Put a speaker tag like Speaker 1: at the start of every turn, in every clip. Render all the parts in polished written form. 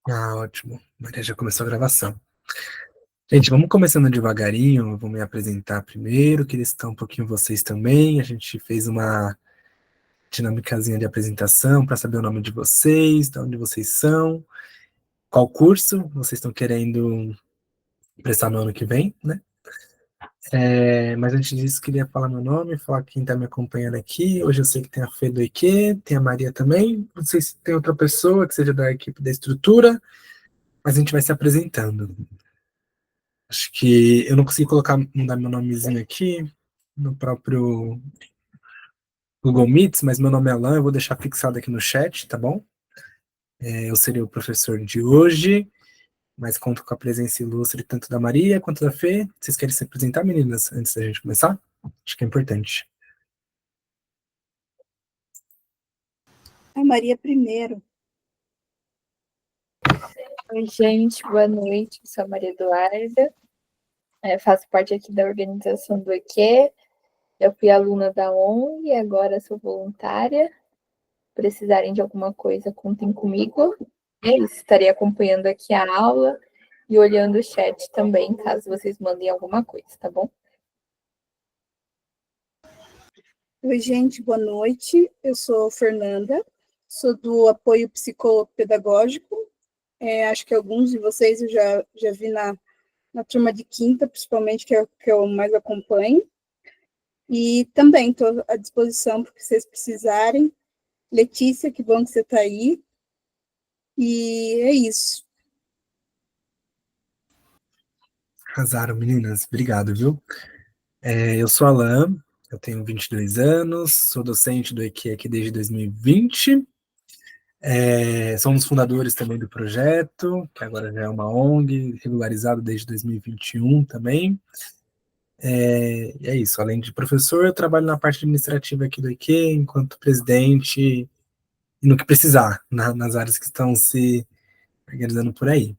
Speaker 1: Ah, ótimo. Maria já começou a gravação. Gente, vamos começando devagarinho. Eu vou me apresentar primeiro, queria citar um pouquinho vocês também. A gente fez uma dinâmicazinha de apresentação para saber o nome de vocês, de onde vocês são, qual curso vocês estão querendo prestar no ano que vem, né? Mas antes disso, queria falar meu nome, falar quem está me acompanhando aqui. Hoje eu sei que tem a Fê do IQ, tem a Maria também. Não sei se tem outra pessoa que seja da equipe da estrutura, mas a gente vai se apresentando. Acho que eu não consegui mudar meu nomezinho aqui no próprio Google Meets, mas meu nome é Alan, eu vou deixar fixado aqui no chat, tá bom? Eu serei o professor de hoje, mas conto com a presença ilustre tanto da Maria quanto da Fê. Vocês querem se apresentar, meninas, antes da gente começar? Acho que é importante.
Speaker 2: A Maria primeiro.
Speaker 3: Oi, gente, boa noite. Eu sou a Maria Eduarda, faço parte aqui da organização do EQ. Eu fui aluna da ONG e agora sou voluntária. Precisarem de alguma coisa, contem comigo. É isso, estarei acompanhando aqui a aula e olhando o chat também, caso vocês mandem alguma coisa, tá bom?
Speaker 2: Oi, gente, boa noite. Eu sou Fernanda, sou do apoio psicopedagógico. Acho que alguns de vocês eu já vi na turma de quinta, principalmente, que é o que eu mais acompanho. E também estou à disposição para que vocês precisarem. Letícia, que bom que você está aí. E é isso.
Speaker 1: Arrasaram, meninas. Obrigado, viu? Eu sou Alan, eu tenho 22 anos, sou docente do EQ aqui desde 2020. Somos fundadores também do projeto, que agora já é uma ONG, regularizado desde 2021 também. E é isso, além de professor, eu trabalho na parte administrativa aqui do IQ, enquanto presidente, e no que precisar, nas áreas que estão se organizando por aí.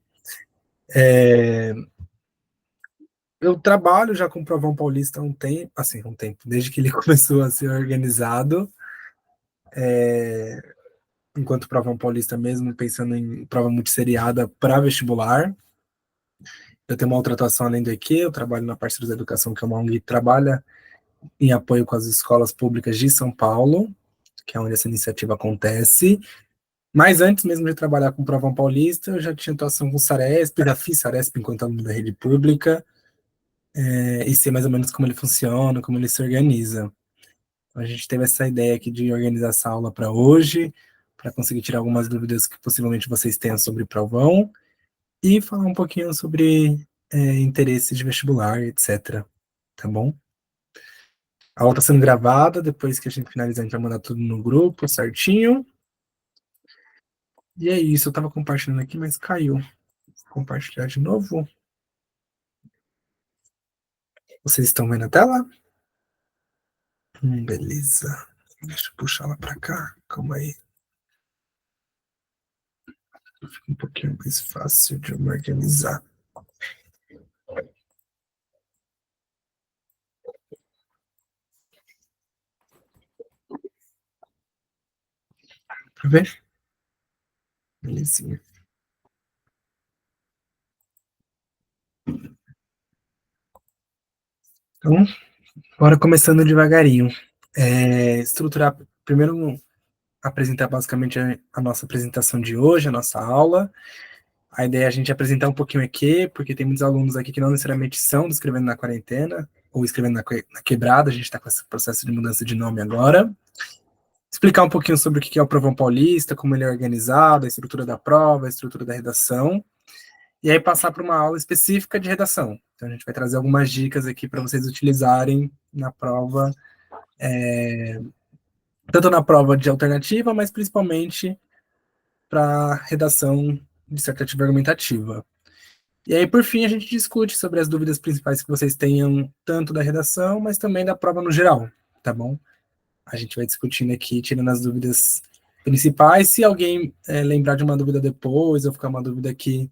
Speaker 1: Eu trabalho já com o Provão Paulista há um tempo, desde que ele começou a ser organizado, enquanto Provão Paulista mesmo, pensando em prova multisseriada para vestibular. Eu tenho uma outra atuação além do EQ, eu trabalho na Parceiros da Educação, que é uma ONG que trabalha em apoio com as escolas públicas de São Paulo, que é onde essa iniciativa acontece. Mas antes mesmo de trabalhar com o Provão Paulista, eu já tinha atuação com o Saresp, já fiz Saresp enquanto aluno da rede pública, e sei mais ou menos como ele funciona, como ele se organiza. Então, a gente teve essa ideia aqui de organizar essa aula para hoje, para conseguir tirar algumas dúvidas que possivelmente vocês tenham sobre Provão, e falar um pouquinho sobre interesses de vestibular, etc. Tá bom? A aula está sendo gravada, depois que a gente finalizar, a gente vai mandar tudo no grupo, certinho. E é isso, eu estava compartilhando aqui, mas caiu. Vou compartilhar de novo. Vocês estão vendo a tela? Beleza. Deixa eu puxar ela para cá, calma aí. Fica um pouquinho mais fácil de eu me organizar. Pra ver? Belezinha. Então, bora começando devagarinho. Estruturar, primeiro, apresentar basicamente a nossa apresentação de hoje, a nossa aula. A ideia é a gente apresentar um pouquinho aqui, porque tem muitos alunos aqui que não necessariamente são do Escrevendo na Quarentena, ou Escrevendo na Quebrada, a gente está com esse processo de mudança de nome agora. Explicar um pouquinho sobre o que é o Provão Paulista, como ele é organizado, a estrutura da prova, a estrutura da redação, e aí passar para uma aula específica de redação. Então a gente vai trazer algumas dicas aqui para vocês utilizarem na prova, tanto na prova de alternativa, mas principalmente para redação dissertativa argumentativa. E aí, por fim, a gente discute sobre as dúvidas principais que vocês tenham, tanto da redação, mas também da prova no geral, tá bom? A gente vai discutindo aqui, tirando as dúvidas principais. Se alguém lembrar de uma dúvida depois, ou ficar uma dúvida aqui.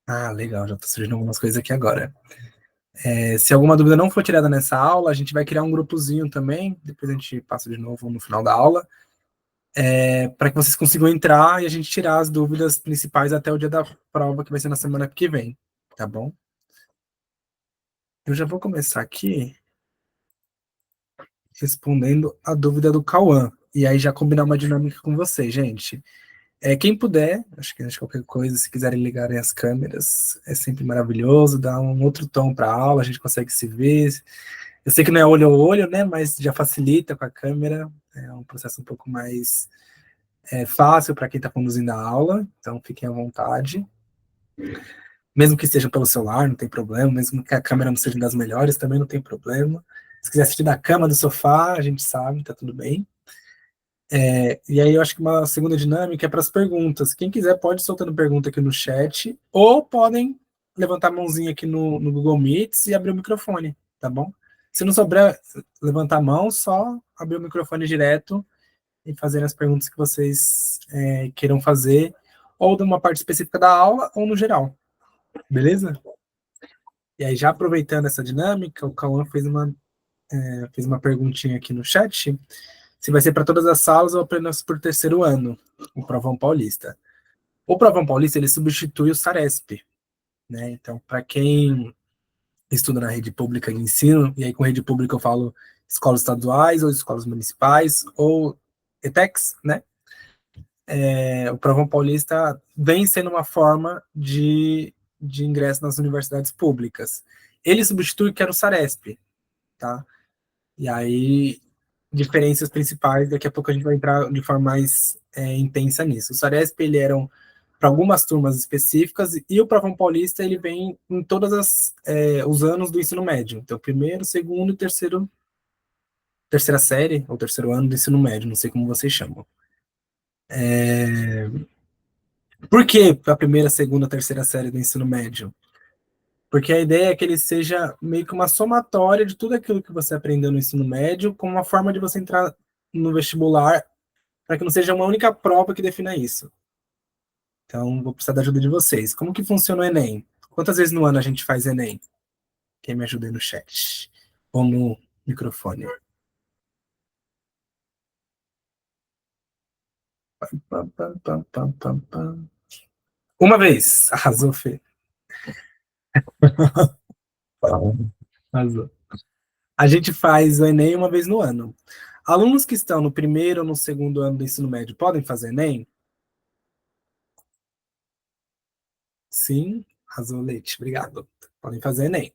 Speaker 1: Ah, legal, já está surgindo algumas coisas aqui agora. Se alguma dúvida não for tirada nessa aula, a gente vai criar um grupozinho também, depois a gente passa de novo no final da aula, para que vocês consigam entrar e a gente tirar as dúvidas principais até o dia da prova, que vai ser na semana que vem, tá bom? Eu já vou começar aqui respondendo a dúvida do Cauã, e aí já combinar uma dinâmica com vocês, gente. Quem puder, acho que qualquer coisa, se quiserem ligarem as câmeras, é sempre maravilhoso, dá um outro tom para a aula, a gente consegue se ver. Eu sei que não é olho a olho, né, mas já facilita com a câmera, é um processo um pouco mais fácil para quem está conduzindo a aula, então fiquem à vontade. Mesmo que seja pelo celular, não tem problema, mesmo que a câmera não seja das melhores, também não tem problema. Se quiser assistir da cama, do sofá, a gente sabe, tá tudo bem. E aí eu acho que uma segunda dinâmica é para as perguntas. Quem quiser pode ir soltando pergunta aqui no chat, ou podem levantar a mãozinha aqui no Google Meets e abrir o microfone, tá bom? Se não souber levantar a mão, só abrir o microfone direto e fazer as perguntas que vocês queiram fazer, ou de uma parte específica da aula, ou no geral. Beleza? E aí, já aproveitando essa dinâmica, o Cauã fez uma perguntinha aqui no chat, se vai ser para todas as salas ou apenas por terceiro ano, o Provão Paulista. O Provão Paulista, ele substitui o Saresp, né? Então, para quem estuda na rede pública de ensino, e aí com rede pública eu falo escolas estaduais ou escolas municipais, ou ETECs, né? O Provão Paulista vem sendo uma forma de ingresso nas universidades públicas. Ele substitui o que era o Saresp, tá? E aí, diferenças principais, daqui a pouco a gente vai entrar de forma mais intensa nisso. O Saresp, ele era para algumas turmas específicas, e o Provão Paulista, ele vem em todos os anos do ensino médio. Então, primeiro, segundo e terceira série, ou terceiro ano do ensino médio, não sei como vocês chamam. Por que a primeira, segunda, terceira série do ensino médio? Porque a ideia é que ele seja meio que uma somatória de tudo aquilo que você aprendeu no ensino médio, como uma forma de você entrar no vestibular, para que não seja uma única prova que defina isso. Então, vou precisar da ajuda de vocês. Como que funciona o Enem? Quantas vezes no ano a gente faz Enem? Quem me ajuda aí no chat? Ou no microfone? Pam, pam, pam, pam, pam, pam. Uma vez. Arrasou, Fê. Arrasou. A gente faz o Enem uma vez no ano. Alunos que estão no primeiro ou no segundo ano do ensino médio podem fazer Enem? Sim, arrasou, Leite. Obrigado. Podem fazer Enem.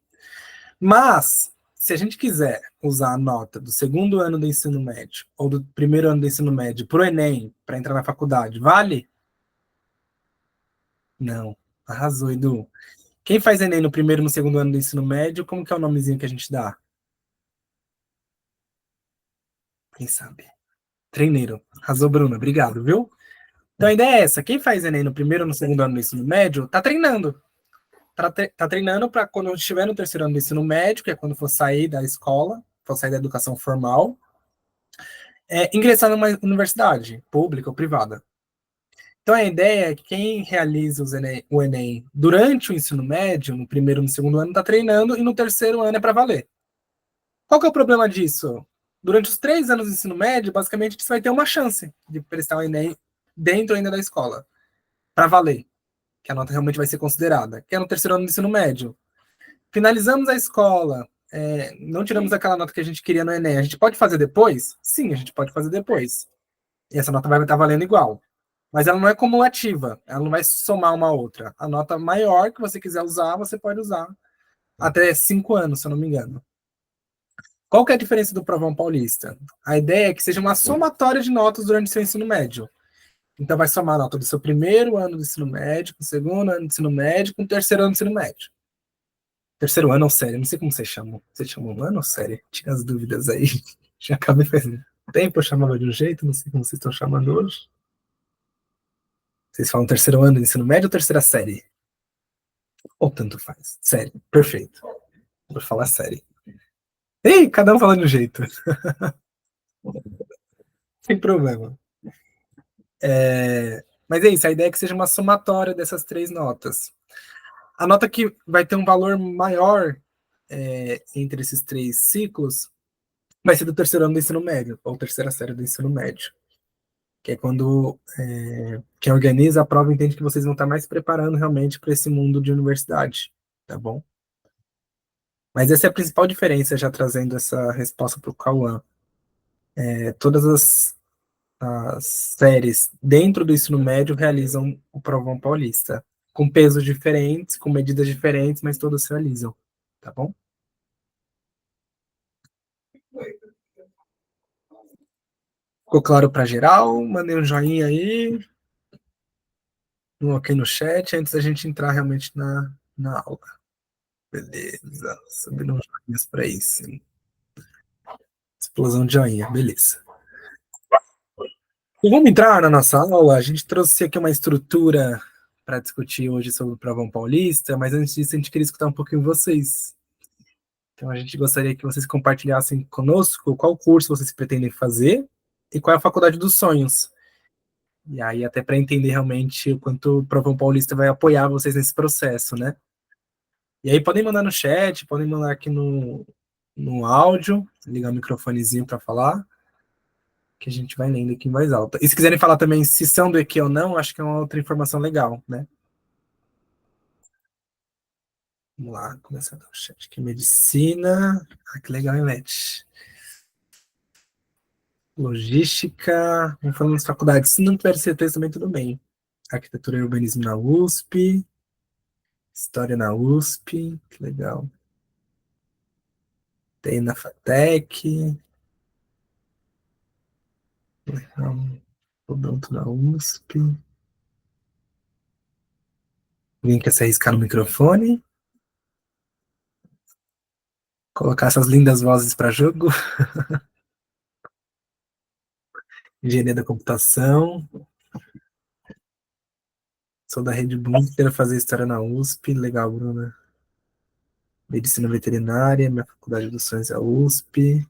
Speaker 1: Mas, se a gente quiser usar a nota do segundo ano do ensino médio ou do primeiro ano do ensino médio para o Enem, para entrar na faculdade, vale? Não. Arrasou, Edu. Quem faz Enem no primeiro e no segundo ano do ensino médio, como que é o nomezinho que a gente dá? Quem sabe? Treineiro. Arrasou, Bruna. Obrigado, viu? Então a ideia é essa. Quem faz Enem no primeiro ou no segundo ano do ensino médio, tá treinando. Tá treinando para quando estiver no terceiro ano do ensino médio, que é quando for sair da escola, for sair da educação formal, ingressar numa universidade, pública ou privada. Então a ideia é que quem realiza o Enem durante o ensino médio, no primeiro e no segundo ano, está treinando, e no terceiro ano é para valer. Qual que é o problema disso? Durante os 3 anos do ensino médio, basicamente, você vai ter uma chance de prestar o Enem dentro ainda da escola, para valer, que a nota realmente vai ser considerada, que é no terceiro ano do ensino médio. Finalizamos a escola, não tiramos aquela nota que a gente queria no Enem, a gente pode fazer depois? Sim, a gente pode fazer depois. E essa nota vai estar valendo igual. Mas ela não é cumulativa, ela não vai somar uma outra. A nota maior que você quiser usar, você pode usar até 5 anos, se eu não me engano. Qual que é a diferença do Provão Paulista? A ideia é que seja uma somatória de notas durante o seu ensino médio. Então vai somar a nota do seu primeiro ano do ensino médio, com o segundo ano do ensino médio, com o terceiro ano do ensino médio. Terceiro ano ou série, não sei como vocês chamam. Vocês chamam ano ou série? Tira as dúvidas aí. Já acabei fazendo tempo, eu chamava de um jeito, não sei como vocês estão chamando hoje. Vocês falam terceiro ano do ensino médio ou terceira série? Ou tanto faz? Série, perfeito. Vou falar série. Ei, cada um falando de um jeito. Sem problema. Mas é isso, a ideia é que seja uma somatória dessas 3 notas. A nota que vai ter um valor maior entre esses 3 ciclos vai ser do terceiro ano do ensino médio, ou terceira série do ensino médio. que é quando quem organiza a prova entende que vocês vão estar mais preparando realmente para esse mundo de universidade, tá bom? Mas essa é a principal diferença, já trazendo essa resposta para o Cauã. Todas as séries dentro do ensino médio realizam o Provão Paulista, com pesos diferentes, com medidas diferentes, mas todas se realizam, tá bom? Ficou claro para geral? Mandei um joinha aí, um ok no chat, antes da gente entrar realmente na aula. Beleza, subindo uns joinhas para aí, sim. Explosão de joinha, beleza. E vamos entrar na nossa aula. A gente trouxe aqui uma estrutura para discutir hoje sobre o Provão Paulista, mas antes disso a gente queria escutar um pouquinho vocês. Então a gente gostaria que vocês compartilhassem conosco qual curso vocês pretendem fazer e qual é a faculdade dos sonhos. E aí até para entender realmente o quanto o Provão Paulista vai apoiar vocês nesse processo, né? E aí podem mandar no chat, podem mandar aqui no áudio, ligar o microfonezinho para falar, que a gente vai lendo aqui em voz alta. E se quiserem falar também se são do EQ ou não, acho que é uma outra informação legal, né? Vamos lá, começar o chat aqui. Medicina. Ah, que legal, hein, Leti? Logística. Vamos falando das faculdades. Se não tiver certeza também, tudo bem. Arquitetura e urbanismo na USP. História na USP. Que legal. Tem na FATEC. Legal. Odonto na USP. Alguém quer se arriscar no microfone? Colocar essas lindas vozes para jogo. Engenharia da computação. Sou da Rede Boom, quero fazer história na USP. Legal, Bruna. Medicina veterinária, minha faculdade dos sonhos é a USP.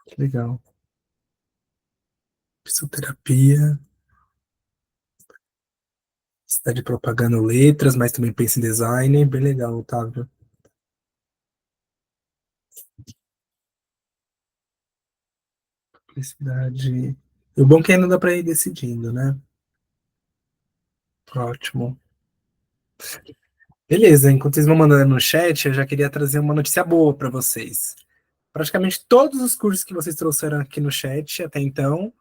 Speaker 1: Que legal. Fisioterapia. Cidade de propaganda letras, mas também pensa em design. Bem legal, Otávio. Publicidade. O bom é que ainda dá para ir decidindo, né? Ótimo. Beleza, enquanto vocês vão mandando no chat, eu já queria trazer uma notícia boa para vocês. Praticamente todos os cursos que vocês trouxeram aqui no chat até então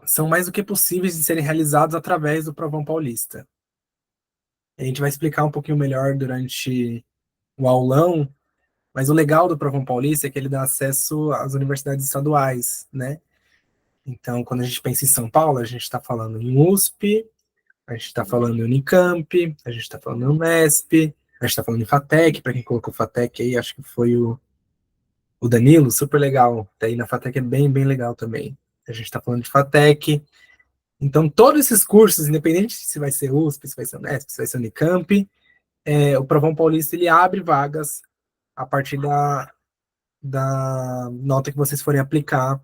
Speaker 1: são mais do que possíveis de serem realizados através do Provão Paulista. A gente vai explicar um pouquinho melhor durante o aulão, mas o legal do Provão Paulista é que ele dá acesso às universidades estaduais, né? Então, quando a gente pensa em São Paulo, a gente está falando em USP, a gente está falando em Unicamp, a gente está falando em Unesp, a gente está falando em FATEC, para quem colocou FATEC aí, acho que foi o Danilo, super legal. Daí na FATEC é bem, bem legal também. A gente está falando de FATEC. Então, todos esses cursos, independente se vai ser USP, se vai ser Unesp, se vai ser Unicamp, o Provão Paulista ele abre vagas a partir da nota que vocês forem aplicar,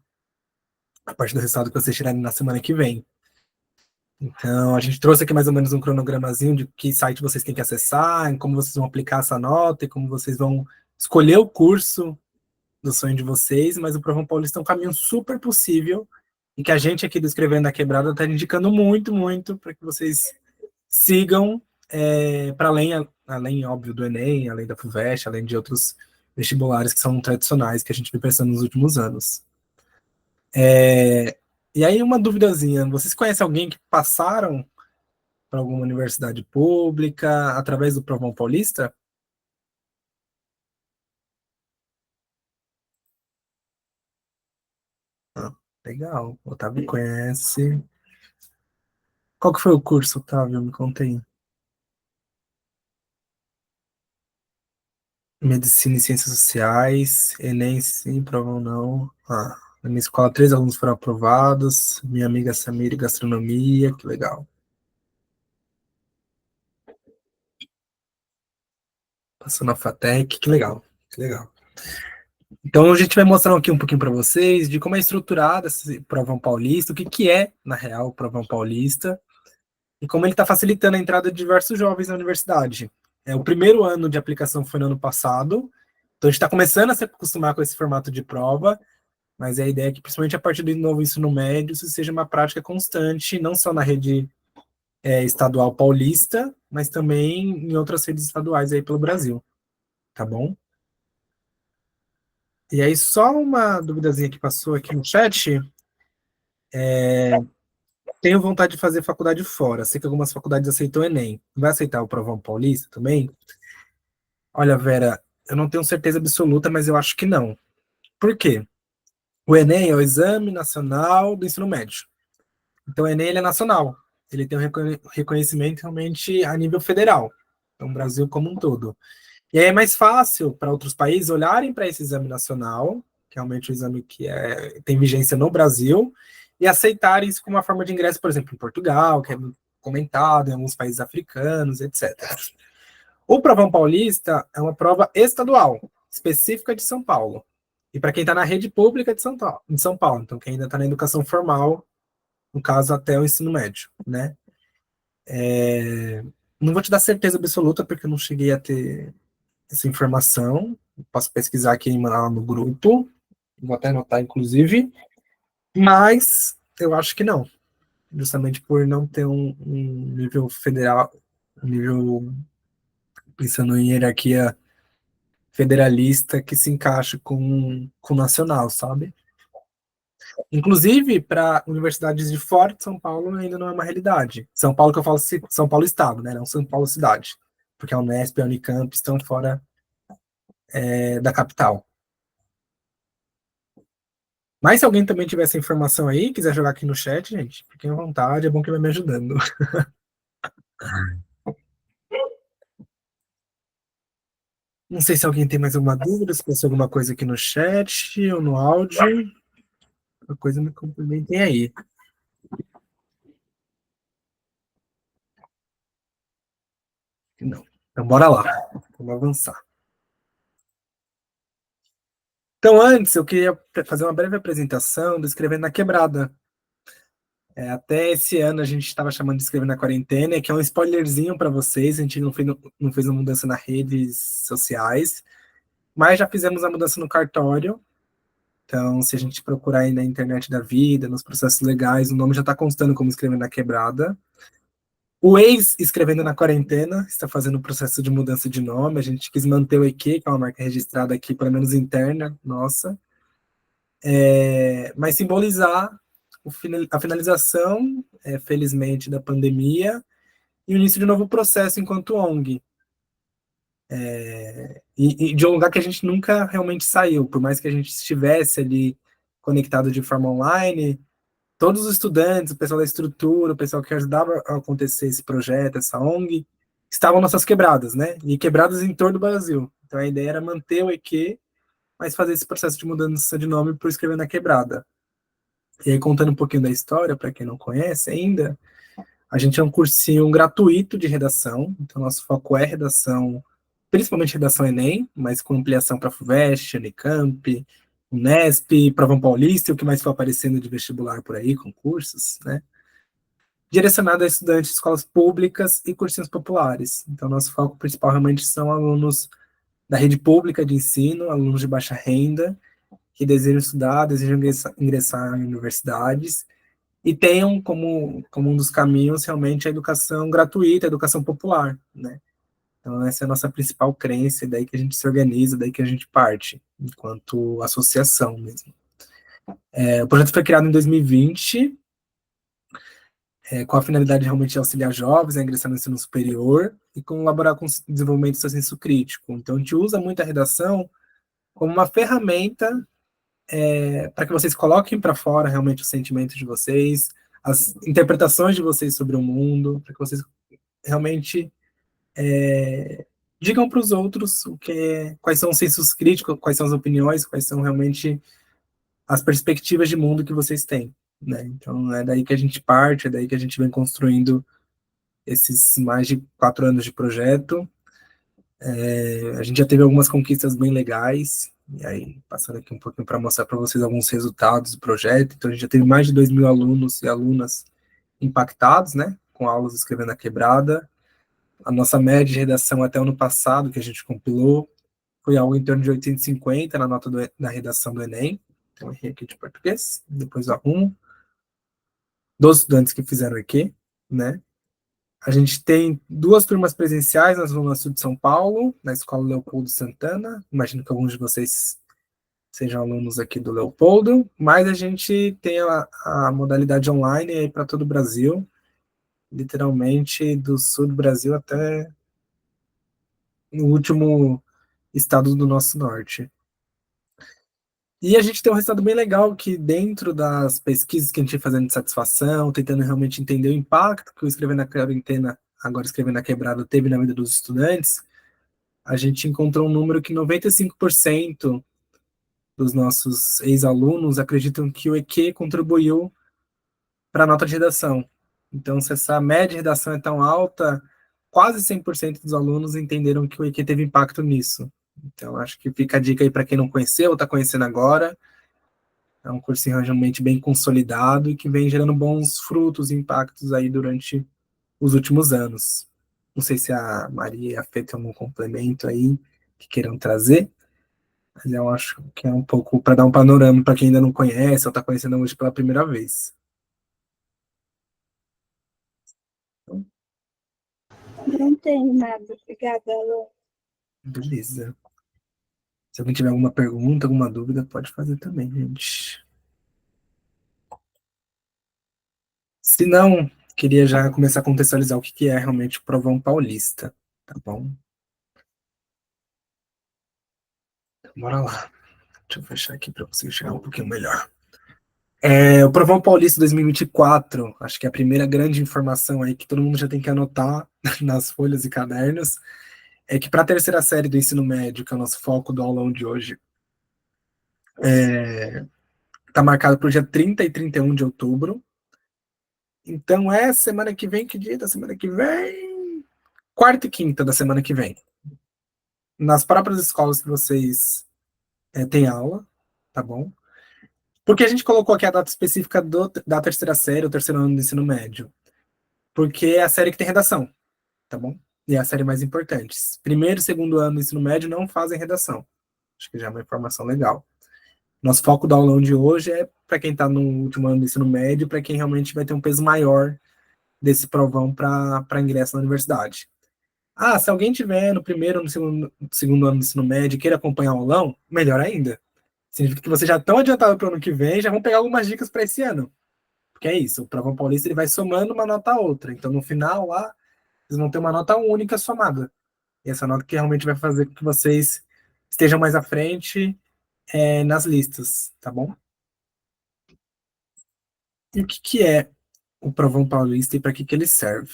Speaker 1: a partir do resultado que vocês tirarem na semana que vem. Então, a gente trouxe aqui mais ou menos um cronogramazinho de que site vocês têm que acessar, como vocês vão aplicar essa nota e como vocês vão escolher o curso do sonho de vocês, mas o Provão Paulista é um caminho super possível e que a gente aqui do Escrevendo na Quebrada está indicando muito, muito para que vocês sigam para além, óbvio, do Enem, além da FUVEST, além de outros vestibulares que são tradicionais que a gente vem pensando nos últimos anos. E aí, uma duvidazinha, vocês conhecem alguém que passaram para alguma universidade pública através do Provão Paulista? Ah, legal, o Otávio conhece. Qual que foi o curso, Otávio? Me contei. Medicina e Ciências Sociais, Enem sim, Provão não. Ah, na minha escola, 3 alunos foram aprovados. Minha amiga Samira, Gastronomia, que legal. Passou na FATEC, que legal, que legal. Então a gente vai mostrar aqui um pouquinho para vocês de como é estruturado esse Provão Paulista, o que, que é, na real, o Provão Paulista, e como ele está facilitando a entrada de diversos jovens na universidade. O primeiro ano de aplicação foi no ano passado, Então, a gente está começando a se acostumar com esse formato de prova, mas a ideia é que, principalmente a partir do novo ensino médio, isso seja uma prática constante, não só na rede estadual paulista, mas também em outras redes estaduais aí pelo Brasil, tá bom? E aí, só uma duvidazinha que passou aqui no chat. Tenho vontade de fazer faculdade fora. Sei que algumas faculdades aceitam o Enem. Vai aceitar o Provão Paulista também? Olha, Vera, eu não tenho certeza absoluta, mas eu acho que não. Por quê? O Enem é o Exame Nacional do Ensino Médio. Então, o Enem ele é nacional. Ele tem um reconhecimento realmente a nível federal. Então, o Brasil como um todo. E aí é mais fácil para outros países olharem para esse exame nacional, que é realmente um exame que tem vigência no Brasil, e aceitarem isso como uma forma de ingresso, por exemplo, em Portugal, que é muito comentado, em alguns países africanos, etc. O Provão Paulista é uma prova estadual, específica de São Paulo. E para quem está na rede pública de São Paulo, então quem ainda está na educação formal, no caso até o ensino médio, né? Não vou te dar certeza absoluta, porque eu não cheguei a ter essa informação. Posso pesquisar aqui lá no grupo, vou até anotar, inclusive, mas eu acho que não, justamente por não ter um nível federal, um nível, pensando em hierarquia federalista, que se encaixe com o nacional, sabe? Inclusive, para universidades de fora de São Paulo ainda não é uma realidade. São Paulo que eu falo São Paulo Estado, né? Não São Paulo Cidade. Porque a Unesp e a Unicamp estão fora da capital. Mas se alguém também tiver essa informação aí, quiser jogar aqui no chat, gente, fiquem à vontade, é bom que vai me ajudando. Não sei se alguém tem mais alguma dúvida, se pensou alguma coisa aqui no chat ou no áudio. Uma coisa me complementem aí. Não. Então, bora lá. Vamos avançar. Então, antes, eu queria fazer uma breve apresentação do Escrevendo na Quebrada. Até esse ano a gente estava chamando de Escrever na Quarentena, que é um spoilerzinho para vocês. A gente não fez uma mudança nas redes sociais, mas já fizemos a mudança no cartório. Então, se a gente procurar aí na internet da vida, nos processos legais, o nome já está constando como Escrevendo na Quebrada. O ex-Escrevendo na Quarentena está fazendo o processo de mudança de nome. A gente quis manter o EQ, que é uma marca registrada aqui, pelo menos interna, nossa. Mas simbolizar a finalização, felizmente, da pandemia e o início de um novo processo enquanto ONG. E de um lugar que a gente nunca realmente saiu, por mais que a gente estivesse ali conectado de forma online, todos os estudantes, o pessoal da estrutura, o pessoal que ajudava a acontecer esse projeto, essa ONG, estavam nossas quebradas, né? E quebradas em torno do Brasil. Então a ideia era manter o EQ, mas fazer esse processo de mudança de nome por escrever na quebrada. E aí, contando um pouquinho da história, para quem não conhece ainda, a gente é um cursinho gratuito de redação, então nosso foco é redação, principalmente redação Enem, mas com ampliação para FUVEST, Unicamp, Unesp, Provão Paulista e o que mais for aparecendo de vestibular por aí, concursos, né? Direcionado a estudantes de escolas públicas e cursinhos populares. Então, nosso foco principal realmente são alunos da rede pública de ensino, alunos de baixa renda, que desejam estudar, desejam ingressar em universidades, e tenham como um dos caminhos realmente a educação gratuita, a educação popular, né? Então essa é a nossa principal crença, daí que a gente se organiza, daí que a gente parte, enquanto associação mesmo. O projeto foi criado em 2020, com a finalidade de realmente auxiliar jovens a ingressar no ensino superior e colaborar com o desenvolvimento do seu senso crítico. Então a gente usa muito a redação como uma ferramenta para que vocês coloquem para fora realmente os sentimentos de vocês, as interpretações de vocês sobre o mundo, para que vocês realmente digam para os outros quais são os sensos críticos, quais são as opiniões, quais são realmente as perspectivas de mundo que vocês têm, né? Então é daí que a gente parte, é daí que a gente vem construindo esses mais de 4 anos de projeto. A gente já teve algumas conquistas bem legais, e aí, passando aqui um pouquinho para mostrar para vocês alguns resultados do projeto. Então, a gente já teve mais de 2.000 alunos e alunas impactados, né, com aulas Escrevendo na Quebrada. A nossa média de redação até o ano passado, que a gente compilou, foi algo em torno de 850 na nota da redação do Enem. Então, errei aqui de português, depois eu arrumo. Dos estudantes que fizeram o EQ, né? A gente tem 2 turmas presenciais na Zona Sul de São Paulo, na Escola Leopoldo Santana. Imagino que alguns de vocês sejam alunos aqui do Leopoldo, mas a gente tem a modalidade online aí para todo o Brasil, literalmente do sul do Brasil até no último estado do nosso norte. E a gente tem um resultado bem legal que dentro das pesquisas que a gente foi fazendo de satisfação, tentando realmente entender o impacto que o Escrever na Quarentena, agora Escrever na Quebrada, teve na vida dos estudantes, a gente encontrou um número que 95% dos nossos ex-alunos acreditam que o EQ contribuiu para a nota de redação. Então, se essa média de redação é tão alta, quase 100% dos alunos entenderam que o EQ teve impacto nisso. Então, acho que fica a dica aí para quem não conheceu ou está conhecendo agora. É um cursinho realmente bem consolidado e que vem gerando bons frutos e impactos aí durante os últimos anos. Não sei se a Maria e a Fê tem algum complemento aí que queiram trazer, mas eu acho que é um pouco para dar um panorama para quem ainda não conhece ou está conhecendo hoje pela primeira vez.
Speaker 2: Não tenho nada. Obrigada, Alô.
Speaker 1: Beleza. Se alguém tiver alguma pergunta, alguma dúvida, pode fazer também, gente. Se não, queria já começar a contextualizar o que é realmente o Provão Paulista, tá bom? Então, bora lá. Deixa eu fechar aqui para conseguir chegar um pouquinho melhor. O Provão Paulista 2024, acho que é a primeira grande informação aí que todo mundo já tem que anotar nas folhas e cadernos, é que para a terceira série do ensino médio, que é o nosso foco do aulão de hoje, está marcado para o dia 30 e 31 de outubro. Então é semana que vem, que dia da semana que vem? Quarta e quinta da semana que vem. Nas próprias escolas que vocês têm aula, tá bom? Porque a gente colocou aqui a data específica da terceira série, o terceiro ano do ensino médio. Porque é a série que tem redação, tá bom? E é a série mais importante. Primeiro e segundo ano do ensino médio não fazem redação. Acho que já é uma informação legal. Nosso foco do aulão de hoje é para quem está no último ano do ensino médio, para quem realmente vai ter um peso maior desse provão para ingresso na universidade. Se alguém tiver no primeiro ou no segundo ano do ensino médio e queira acompanhar o aulão, melhor ainda. Significa que vocês já estão adiantados para o ano que vem, já vão pegar algumas dicas para esse ano. Porque é isso, o Provão Paulista ele vai somando uma nota a outra. Então, no final, lá, vocês vão ter uma nota única somada. E essa nota que realmente vai fazer com que vocês estejam mais à frente nas listas, tá bom? E o que é o Provão Paulista e para que ele serve?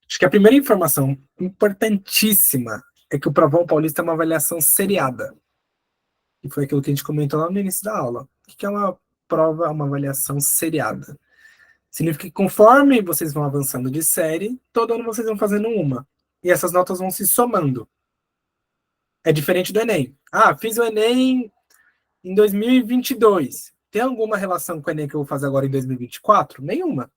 Speaker 1: Acho que a primeira informação importantíssima é que o Provão Paulista é uma avaliação seriada. E foi aquilo que a gente comentou lá no início da aula. O que é uma prova, uma avaliação seriada? Significa que conforme vocês vão avançando de série, todo ano vocês vão fazendo uma. E essas notas vão se somando. É diferente do Enem. Fiz o Enem em 2022. Tem alguma relação com o Enem que eu vou fazer agora em 2024? Nenhuma.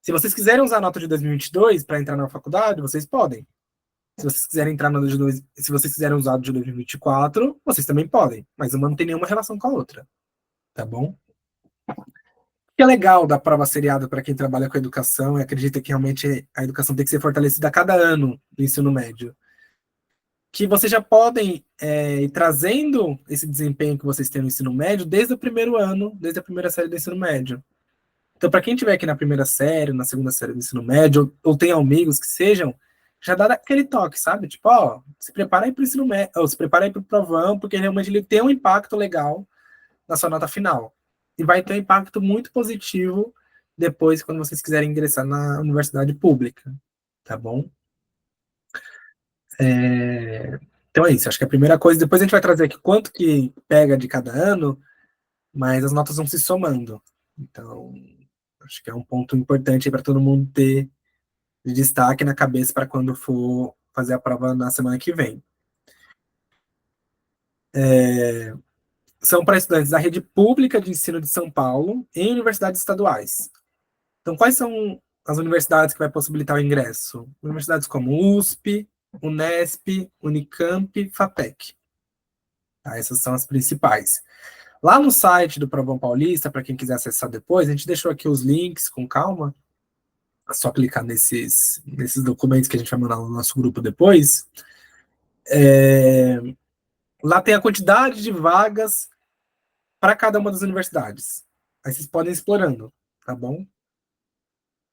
Speaker 1: Se vocês quiserem usar a nota de 2022 para entrar na faculdade, vocês podem. Se vocês quiserem entrar na de se vocês quiserem usar a de 2024, vocês também podem. Mas uma não tem nenhuma relação com a outra. Tá bom? O que é legal da prova seriada para quem trabalha com educação e acredita que realmente a educação tem que ser fortalecida a cada ano do ensino médio. Que vocês já podem ir trazendo esse desempenho que vocês têm no ensino médio desde o primeiro ano, desde a primeira série do ensino médio. Então, para quem estiver aqui na primeira série, na segunda série do ensino médio, ou tem amigos que sejam, já dá aquele toque, sabe? Tipo, se prepara aí para o ensino médio, ou se prepara aí para o provão, porque realmente ele tem um impacto legal na sua nota final. E vai ter um impacto muito positivo depois, quando vocês quiserem ingressar na universidade pública, tá bom? Então é isso, acho que a primeira coisa, depois a gente vai trazer aqui quanto que pega de cada ano, mas as notas vão se somando. Então, acho que é um ponto importante para todo mundo ter de destaque na cabeça para quando for fazer a prova na semana que vem. São para estudantes da rede pública de ensino de São Paulo em universidades estaduais. Então, quais são as universidades que vai possibilitar o ingresso? Universidades como USP, Unesp, Unicamp, FATEC. Tá? Essas são as principais. Lá no site do Provão Paulista, para quem quiser acessar depois, a gente deixou aqui os links com calma. É só clicar nesses documentos que a gente vai mandar no nosso grupo depois. Lá tem a quantidade de vagas para cada uma das universidades. Aí vocês podem ir explorando, tá bom?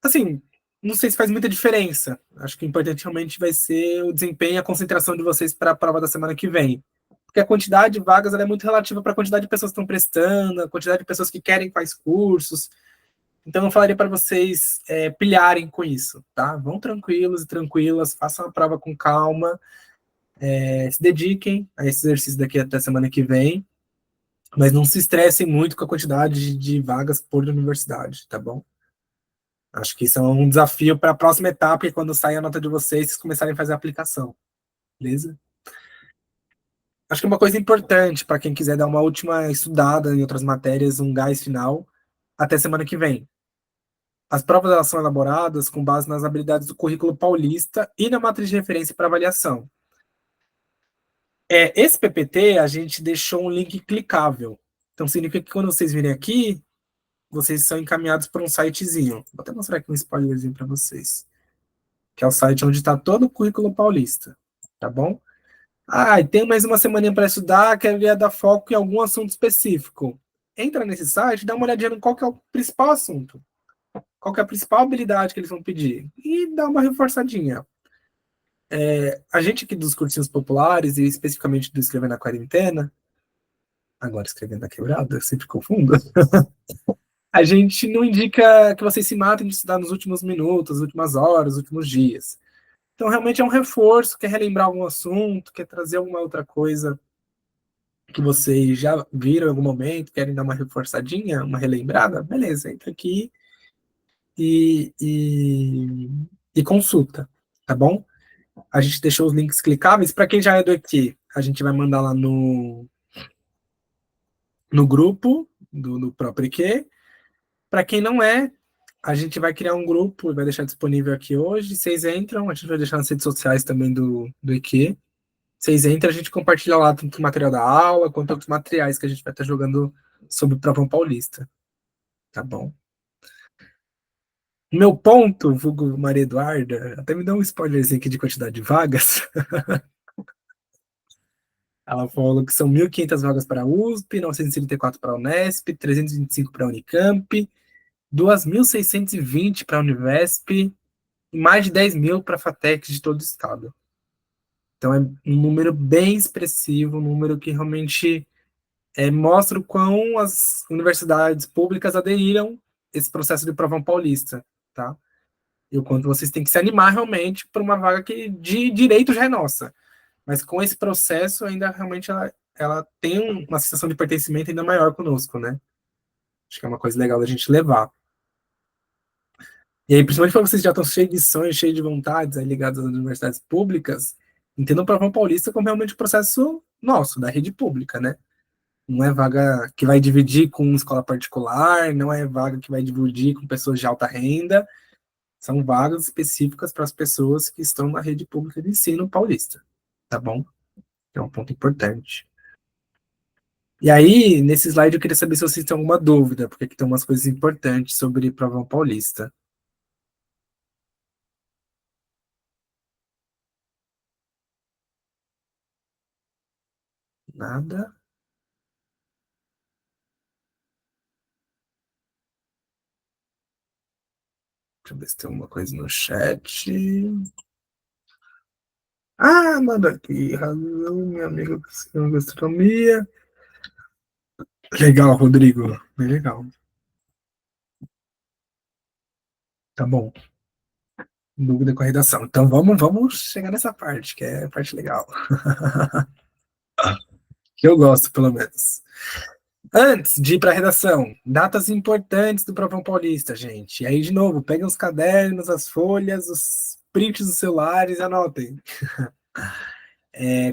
Speaker 1: Assim, não sei se faz muita diferença. Acho que o importante realmente vai ser o desempenho e a concentração de vocês para a prova da semana que vem. Porque a quantidade de vagas ela é muito relativa para a quantidade de pessoas que estão prestando, a quantidade de pessoas que querem quais cursos. Então, eu falaria para vocês pilharem com isso, tá? Vão tranquilos e tranquilas, façam a prova com calma, se dediquem a esse exercício daqui até a semana que vem, mas não se estressem muito com a quantidade de vagas por universidade, tá bom? Acho que isso é um desafio para a próxima etapa, e quando sair a nota de vocês, vocês começarem a fazer a aplicação, beleza? Acho que uma coisa importante para quem quiser dar uma última estudada em outras matérias, um gás final, até semana que vem. As provas elas são elaboradas com base nas habilidades do currículo paulista e na matriz de referência para avaliação. Esse PPT, a gente deixou um link clicável. Então, significa que quando vocês virem aqui, vocês são encaminhados para um sitezinho. Vou até mostrar aqui um spoilerzinho para vocês. Que é o site onde está todo o currículo paulista. Tá bom? Ah, e tem mais uma semaninha para estudar, queria dar foco em algum assunto específico. Entra nesse site, dá uma olhadinha no qual que é o principal assunto. Qual que é a principal habilidade que eles vão pedir. E dá uma reforçadinha. A gente aqui dos cursinhos populares, e especificamente do Escrevendo na Quarentena, agora Escrevendo na Quebrada, eu sempre confundo, a gente não indica que vocês se matem de estudar nos últimos minutos, nas últimas horas, nos últimos dias. Então, realmente é um reforço, quer relembrar algum assunto, quer trazer alguma outra coisa que vocês já viram em algum momento, querem dar uma reforçadinha, uma relembrada, beleza, entra aqui e consulta, tá bom? A gente deixou os links clicáveis. Para quem já é do aqui, a gente vai mandar lá no grupo do próprio IQ. Para quem não é, a gente vai criar um grupo e vai deixar disponível aqui hoje. Vocês entram, a gente vai deixar nas redes sociais também do IQ. Vocês entram, a gente compartilha lá tanto o material da aula, quanto outros materiais que a gente vai estar jogando sobre o Provão Paulista. Tá bom? O meu ponto, vulgo Maria Eduarda, até me dá um spoilerzinho aqui de quantidade de vagas. Ela falou que são 1.500 vagas para a USP, 934 para a Unesp, 325 para a Unicamp, 2.620 para a Univesp e mais de 10.000 para a FATEC de todo o estado. Então é um número bem expressivo, um número que realmente mostra o quão as universidades públicas aderiram esse processo de Provão Paulista, tá? E o quanto vocês têm que se animar realmente por uma vaga que de direito já é nossa. Mas com esse processo, ainda realmente ela tem uma sensação de pertencimento ainda maior conosco, né? Acho que é uma coisa legal da gente levar. E aí, principalmente para vocês que já estão cheios de sonhos, cheios de vontades, aí, ligados às universidades públicas, entendam o Provão Paulista como realmente um processo nosso, da rede pública, né? Não é vaga que vai dividir com escola particular, não é vaga que vai dividir com pessoas de alta renda, são vagas específicas para as pessoas que estão na rede pública de ensino paulista, tá bom? É um ponto importante. E aí, nesse slide, eu queria saber se vocês têm alguma dúvida, porque aqui tem umas coisas importantes sobre Provão Paulista. Nada? Deixa eu ver se tem alguma coisa no chat. Ah, manda aqui. Razão, minha amiga com gastronomia. Legal, Rodrigo. Bem legal. Tá bom. Dúvida com a redação. Então vamos chegar nessa parte, que é a parte legal. Que eu gosto, pelo menos. Antes de ir para a redação, datas importantes do Provão Paulista, gente. E aí, de novo, peguem os cadernos, as folhas, os prints dos celulares e anotem.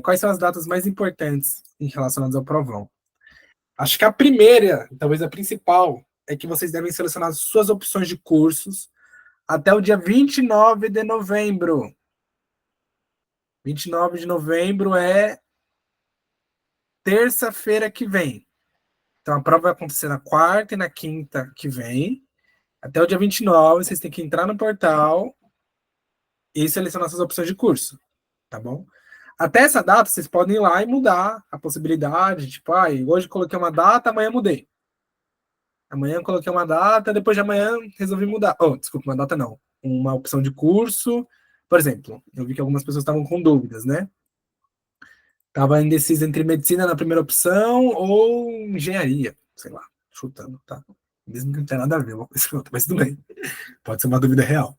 Speaker 1: Quais são as datas mais importantes relacionadas ao Provão? Acho que a primeira, talvez a principal, é que vocês devem selecionar suas opções de cursos até o dia 29 de novembro. 29 de novembro é terça-feira que vem. Então, a prova vai acontecer na quarta e na quinta que vem. Até o dia 29, vocês têm que entrar no portal e selecionar suas opções de curso, tá bom? Até essa data, vocês podem ir lá e mudar a possibilidade, tipo, hoje coloquei uma data, amanhã mudei. Amanhã coloquei uma data, depois de amanhã resolvi mudar. Oh, desculpa, uma data não. Uma opção de curso. Por exemplo, eu vi que algumas pessoas estavam com dúvidas, né? Estava indeciso entre medicina na primeira opção ou engenharia, sei lá, chutando, tá? Mesmo que não tenha nada a ver uma coisa com outra, mas tudo bem. Pode ser uma dúvida real.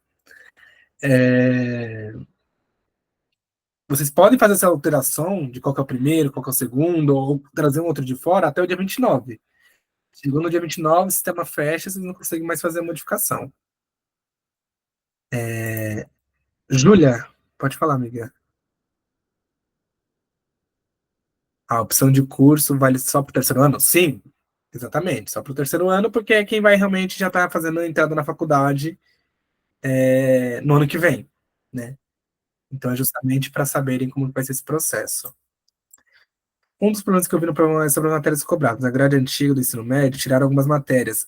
Speaker 1: Vocês podem fazer essa alteração de qual que é o primeiro, qual que é o segundo, ou trazer um outro de fora até o dia 29. Chegou no dia 29, o sistema fecha, vocês não conseguem mais fazer a modificação. Júlia, pode falar, amiga. A opção de curso vale só para o terceiro ano? Sim, exatamente, só para o terceiro ano, porque é quem vai realmente já estar fazendo a entrada na faculdade no ano que vem, né? Então é justamente para saberem como vai ser esse processo. Um dos problemas que eu vi no programa é sobre as matérias cobradas. Na grade antiga do ensino médio, tiraram algumas matérias.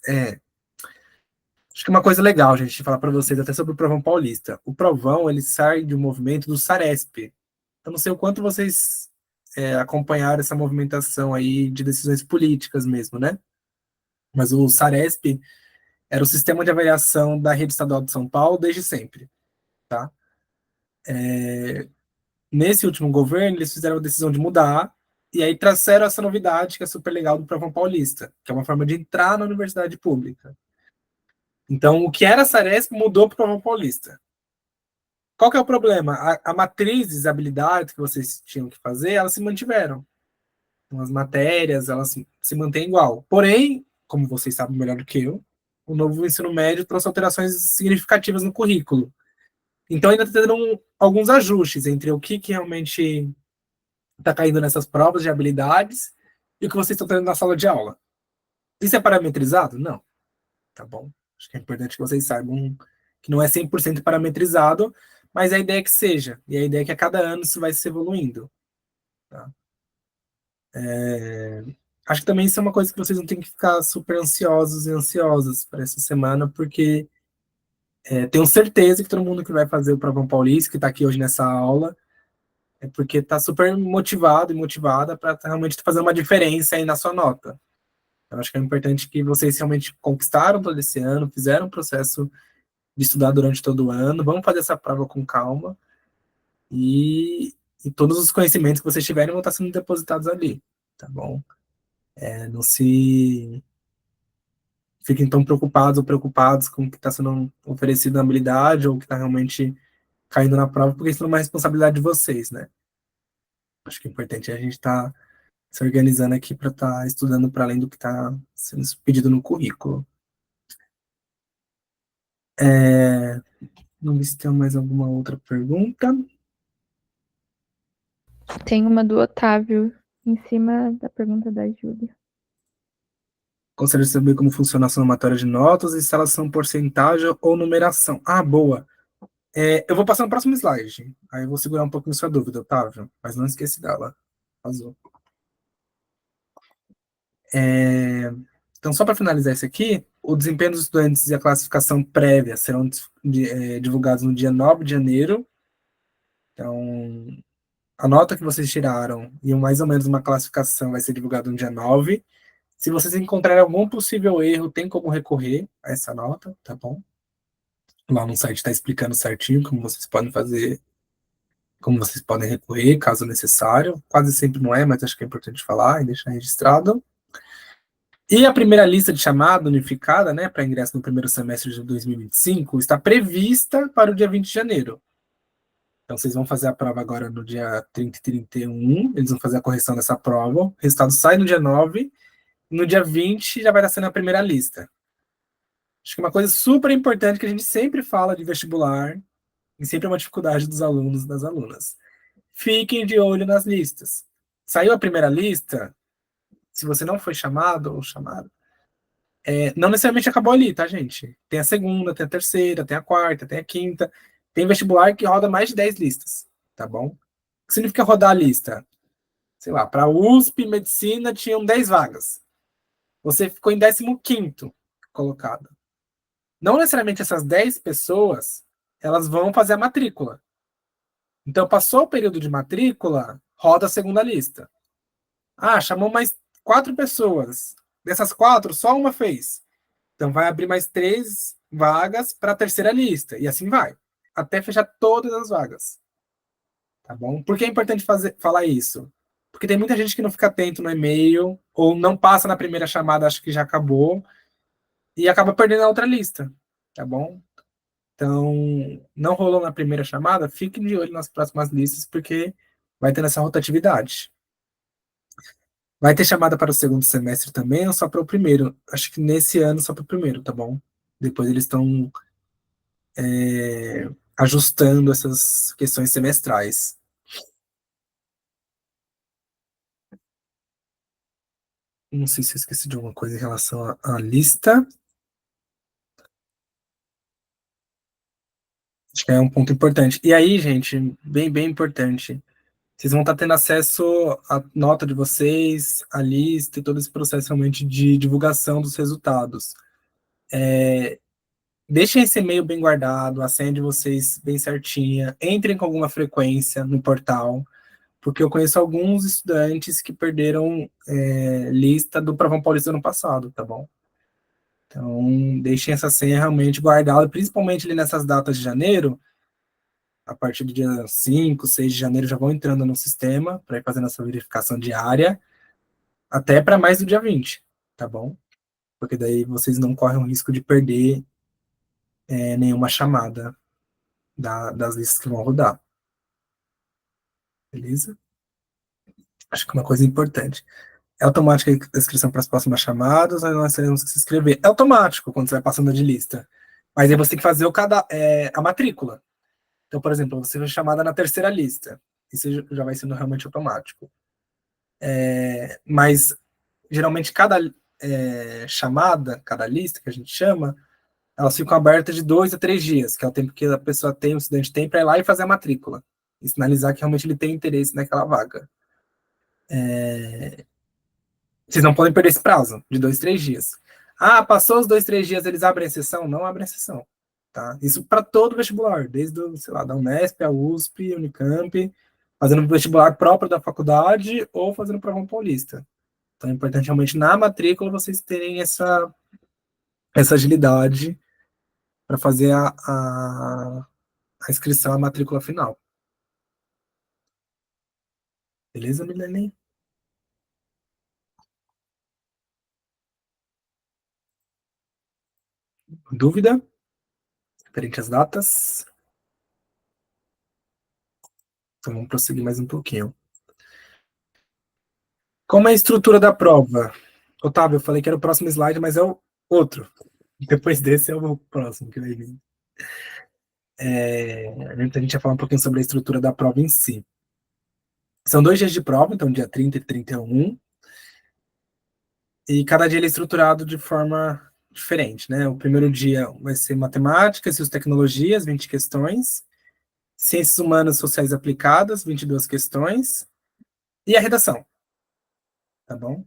Speaker 1: Acho que é uma coisa legal, gente, falar para vocês até sobre o Provão Paulista. O Provão, ele sai de um movimento do Saresp. Eu não sei o quanto vocês acompanharam essa movimentação aí de decisões políticas mesmo, né? Mas o Saresp era o sistema de avaliação da rede estadual de São Paulo desde sempre, tá? Nesse último governo, eles fizeram a decisão de mudar e aí trouxeram essa novidade que é super legal do Provão Paulista, que é uma forma de entrar na universidade pública. Então, o que era Saresp mudou para o Provão Paulista. Qual que é o problema? A matriz de habilidades que vocês tinham que fazer, elas se mantiveram. Então, as matérias, elas se mantêm igual. Porém, como vocês sabem melhor do que eu, o novo ensino médio trouxe alterações significativas no currículo. Então, ainda está tendo alguns ajustes entre o que realmente está caindo nessas provas de habilidades e o que vocês estão tendo na sala de aula. Isso é parametrizado? Não. Tá bom? Acho que é importante que vocês saibam que não é 100% parametrizado, mas a ideia é que seja. E a ideia é que a cada ano isso vai se evoluindo. Tá? Acho que também isso é uma coisa que vocês não têm que ficar super ansiosos e ansiosas para essa semana, porque tenho certeza que todo mundo que vai fazer o Provão Paulista, que está aqui hoje nessa aula, é porque está super motivado e motivada para realmente fazer uma diferença aí na sua nota. Eu acho que é importante que vocês realmente conquistaram todo esse ano, fizeram um processo de estudar durante todo o ano, vamos fazer essa prova com calma e todos os conhecimentos que vocês tiverem vão estar sendo depositados ali, tá bom? Não se fiquem tão preocupados ou preocupados com o que está sendo oferecido na habilidade ou o que está realmente caindo na prova, porque isso não é uma responsabilidade de vocês, né? Acho que o importante é a gente estar se organizando aqui para estar estudando para além do que está sendo pedido no currículo. Vamos ver se tem mais alguma outra pergunta.
Speaker 3: Tem uma do Otávio em cima da pergunta da Júlia.
Speaker 1: Gostaria de saber como funciona a somatória de notas, instalação, porcentagem ou numeração. Ah, boa. Eu vou passar no próximo slide. Aí eu vou segurar um pouquinho sua dúvida, Otávio. Mas não esquece dela. Azul. Então, só para finalizar isso aqui, o desempenho dos estudantes e a classificação prévia serão divulgados no dia 9 de janeiro. Então, a nota que vocês tiraram e mais ou menos uma classificação vai ser divulgada no dia 9. Se vocês encontrarem algum possível erro, tem como recorrer a essa nota, tá bom? Lá no site está explicando certinho como vocês podem fazer, como vocês podem recorrer, caso necessário. Quase sempre não é, mas acho que é importante falar e deixar registrado. E a primeira lista de chamada unificada, né, para ingresso no primeiro semestre de 2025, está prevista para o dia 20 de janeiro. Então, vocês vão fazer a prova agora no dia 30 e 31, eles vão fazer a correção dessa prova, o resultado sai no dia 9, e no dia 20 já vai estar sendo a primeira lista. Acho que uma coisa super importante que a gente sempre fala de vestibular, e sempre é uma dificuldade dos alunos e das alunas. Fiquem de olho nas listas. Saiu a primeira lista, se você não foi chamado ou chamado, não necessariamente acabou ali, tá, gente? Tem a segunda, tem a terceira, tem a quarta, tem a quinta. Tem vestibular que roda mais de 10 listas, tá bom? O que significa rodar a lista? Sei lá, para USP, Medicina, tinham 10 vagas. Você ficou em 15º colocado. Não necessariamente essas 10 pessoas, elas vão fazer a matrícula. Então, passou o período de matrícula, roda a segunda lista. Ah, chamou mais 4 pessoas. Dessas 4, só uma fez. Então, vai abrir mais 3 vagas para a terceira lista. E assim vai. Até fechar todas as vagas. Tá bom? Por que é importante falar isso? Porque tem muita gente que não fica atento no e-mail, ou não passa na primeira chamada, acha que já acabou, e acaba perdendo a outra lista. Tá bom? Então, não rolou na primeira chamada, fique de olho nas próximas listas, porque vai ter essa rotatividade. Vai ter chamada para o segundo semestre também, ou só para o primeiro? Acho que nesse ano só para o primeiro, tá bom? Depois eles estão ajustando essas questões semestrais. Não sei se eu esqueci de alguma coisa em relação à lista. Acho que é um ponto importante. E aí, gente, bem, bem importante. Vocês vão estar tendo acesso à nota de vocês, à lista e todo esse processo realmente de divulgação dos resultados. Deixem esse e-mail bem guardado, a senha de vocês bem certinha, entrem com alguma frequência no portal, porque eu conheço alguns estudantes que perderam lista do Provão Paulista ano passado, tá bom? Então, deixem essa senha realmente guardada, principalmente ali nessas datas de janeiro, a partir do dia 5, 6 de janeiro já vão entrando no sistema para ir fazendo essa verificação diária, até para mais do dia 20, tá bom? Porque daí vocês não correm o risco de perder nenhuma chamada das listas que vão rodar. Beleza? Acho que uma coisa importante. É automática a inscrição para as próximas chamadas, ou nós teremos que se inscrever? É automático quando você vai passando de lista. Mas aí você tem que fazer a matrícula. Então, por exemplo, você foi chamada na terceira lista. Isso já vai sendo realmente automático. Mas, geralmente, cada chamada, cada lista que a gente chama, elas ficam abertas de 2 a 3 dias, que é o tempo que a pessoa tem, o estudante tem, para ir lá e fazer a matrícula. E sinalizar que realmente ele tem interesse naquela vaga. Vocês não podem perder esse prazo, de 2, 3 dias. Ah, passou os 2, 3 dias, eles abrem a sessão? Não abrem a sessão. Tá? Isso para todo vestibular, desde, sei lá, da Unesp, a USP, Unicamp, fazendo vestibular próprio da faculdade ou fazendo provão paulista. Então é importante realmente na matrícula vocês terem essa agilidade para fazer a inscrição, a matrícula final. Beleza, Milene? Dúvida? Referente às datas? Então vamos prosseguir mais um pouquinho. Como é a estrutura da prova? Otávio, eu falei que era o próximo slide, mas é o outro. Depois desse é o próximo que vai vir. A gente vai falar um pouquinho sobre a estrutura da prova em si. São 2 dias de prova, então dia 30 e 31. E cada dia ele é estruturado de forma diferente, né? O primeiro dia vai ser matemática, ciências e tecnologias, 20 questões. Ciências humanas sociais aplicadas, 22 questões. E a redação. Tá bom?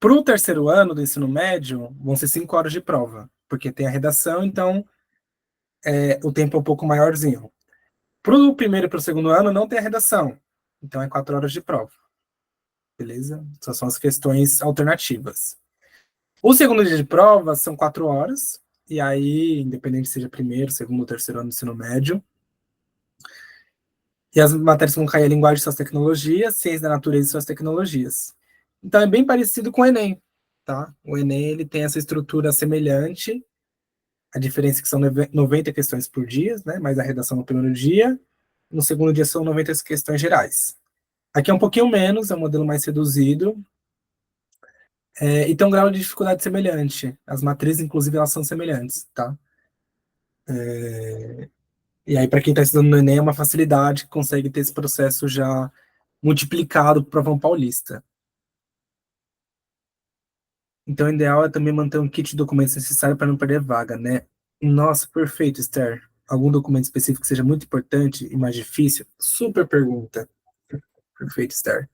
Speaker 1: Para o terceiro ano do ensino médio, vão ser 5 horas de prova, porque tem a redação, então o tempo é um pouco maiorzinho. Para o primeiro e para o segundo ano, não tem a redação, então é 4 horas de prova. Beleza? Essas são as questões alternativas. O segundo dia de prova são 4 horas, e aí, independente seja primeiro, segundo ou terceiro ano do ensino médio, e as matérias vão cair a linguagem e suas tecnologias, ciência da natureza e suas tecnologias. Então é bem parecido com o Enem, tá? O Enem ele tem essa estrutura semelhante, a diferença é que são 90 questões por dia, né? Mais a redação no primeiro dia, no segundo dia são 90 questões gerais. Aqui é um pouquinho menos, é um modelo mais reduzido, e tem um grau de dificuldade semelhante. As matrizes, inclusive, elas são semelhantes, tá? E aí, para quem está estudando no Enem, é uma facilidade que consegue ter esse processo já multiplicado para o Provão Paulista. Então, o ideal é também manter um kit de documentos necessário para não perder vaga, né? Nossa, perfeito, Esther. algum documento específico que seja muito importante e mais difícil? Super pergunta. Perfeito, Esther.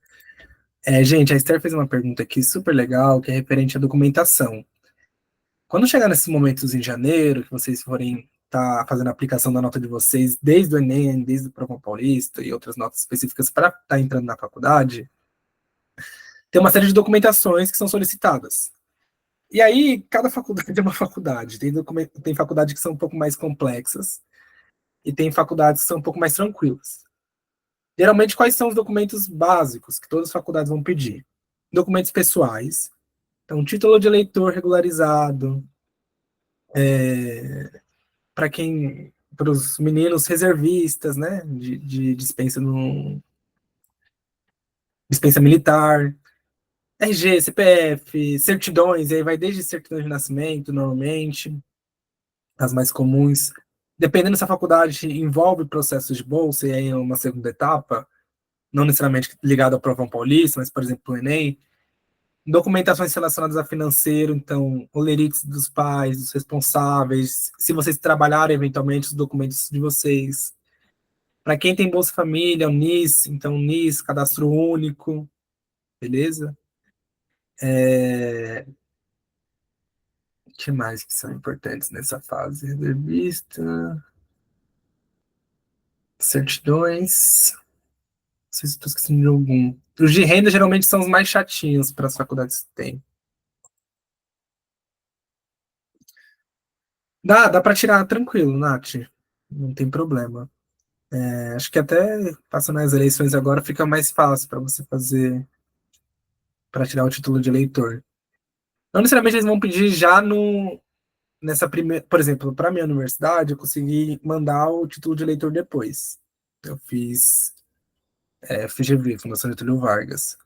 Speaker 1: Gente, a Esther fez uma pergunta aqui super legal, que é referente à documentação. Quando chegar nesses momentos em janeiro, que vocês forem estar fazendo a aplicação da nota de vocês, desde o Enem, desde o Provão Paulista e outras notas específicas para estar entrando na faculdade, tem uma série de documentações que são solicitadas. E aí, cada faculdade é uma faculdade. Tem faculdades que são um pouco mais complexas e tem faculdades que são um pouco mais tranquilas. Geralmente, quais são os documentos básicos que todas as faculdades vão pedir? Documentos pessoais, então, título de eleitor regularizado, para quem, para os meninos reservistas, né, de dispensa no dispensa militar, RG, CPF, certidões, e aí vai desde certidão de nascimento, normalmente, as mais comuns. Dependendo se a faculdade envolve processos de bolsa, e aí é uma segunda etapa, não necessariamente ligada ao Provão Paulista, mas, por exemplo, o Enem, documentações relacionadas a financeiro, então, olerites dos pais, dos responsáveis, se vocês trabalharem eventualmente os documentos de vocês. Para quem tem Bolsa Família, o NIS, então NIS, cadastro único, beleza? O que mais que são importantes nessa fase? Revista, certidões, não sei se estou esquecendo de algum. Os de renda geralmente são os mais chatinhos para as faculdades que tem. Dá para tirar tranquilo, Nath. Não tem problema. Acho que até passando as eleições agora fica mais fácil para você fazer, para tirar o título de eleitor. Não necessariamente eles vão pedir já no, nessa primeira, por exemplo, para minha universidade, eu consegui mandar o título de eleitor depois. Eu fiz FGV, Fundação Getúlio Vargas,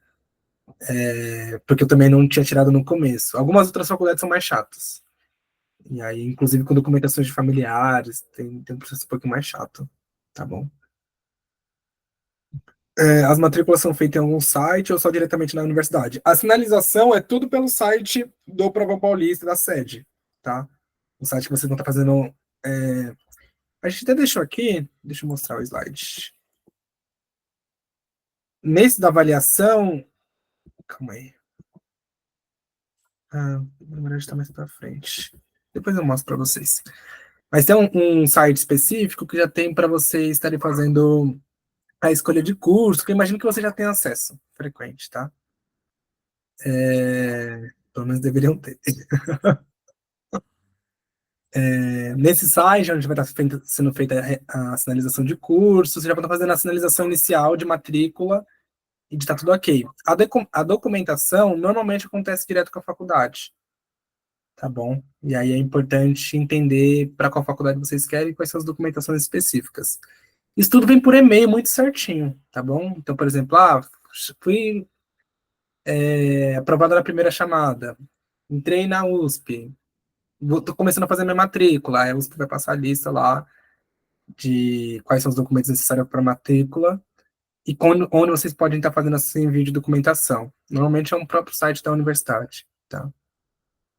Speaker 1: porque eu também não tinha tirado no começo. Algumas outras faculdades são mais chatas. E aí, inclusive com documentações de familiares, tem um processo um pouquinho mais chato, tá bom? As matrículas são feitas em algum site ou só diretamente na universidade? A sinalização é tudo pelo site do Prova Paulista, da sede, tá? O site que vocês vão estar fazendo. A gente até deixou aqui, deixa eu mostrar o slide. Nesse da avaliação, calma aí. Na verdade está mais para frente. Depois eu mostro para vocês. Mas tem um site específico que já tem para vocês estarem fazendo a escolha de curso, que eu imagino que você já tem acesso frequente, tá? Pelo menos deveriam ter. Nesse site, onde vai estar sendo feita a sinalização de cursos, você já vai estar fazendo a sinalização inicial de matrícula e de estar tudo ok. A documentação normalmente acontece direto com a faculdade, tá bom? E aí é importante entender para qual faculdade vocês querem e quais são as documentações específicas. Isso tudo vem por e-mail muito certinho, tá bom? Então, por exemplo, fui aprovado na primeira chamada, entrei na USP, estou começando a fazer minha matrícula, aí a USP vai passar a lista lá de quais são os documentos necessários para a matrícula e onde vocês podem estar fazendo esse envio de documentação. Normalmente é um próprio site da universidade, tá?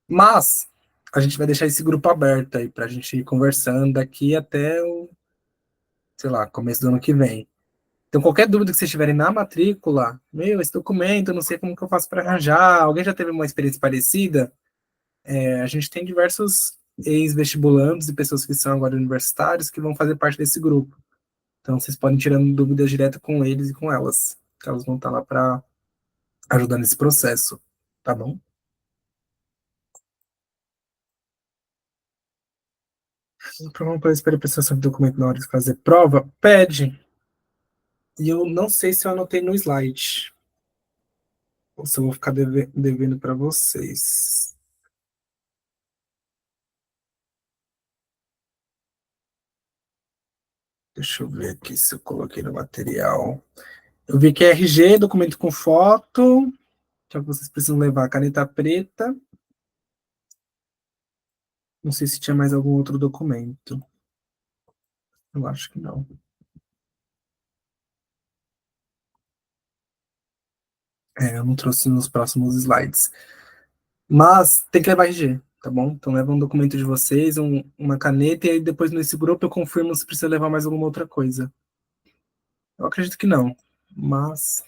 Speaker 1: Mas a gente vai deixar esse grupo aberto aí para a gente ir conversando daqui até o, sei lá, começo do ano que vem. Então, qualquer dúvida que vocês tiverem na matrícula, esse documento, eu não sei como que eu faço para arranjar, alguém já teve uma experiência parecida? A gente tem diversos ex-vestibulandos e pessoas que são agora universitários que vão fazer parte desse grupo. Então, vocês podem ir tirando dúvidas direto com eles e com elas, que elas vão estar lá para ajudar nesse processo, tá bom? Prova para a prestação de documento na hora de fazer prova, pede. E eu não sei se eu anotei no slide. Ou se eu vou ficar devendo para vocês. Deixa eu ver aqui se eu coloquei no material. Eu vi que é RG, documento com foto, que é o que vocês precisam levar, caneta preta. Não sei se tinha mais algum outro documento. Eu acho que não. Eu não trouxe nos próximos slides. Mas tem que levar RG. tá bom? Então leva um documento de vocês, uma caneta, e aí depois nesse grupo eu confirmo se precisa levar mais alguma outra coisa. Eu acredito que não, mas...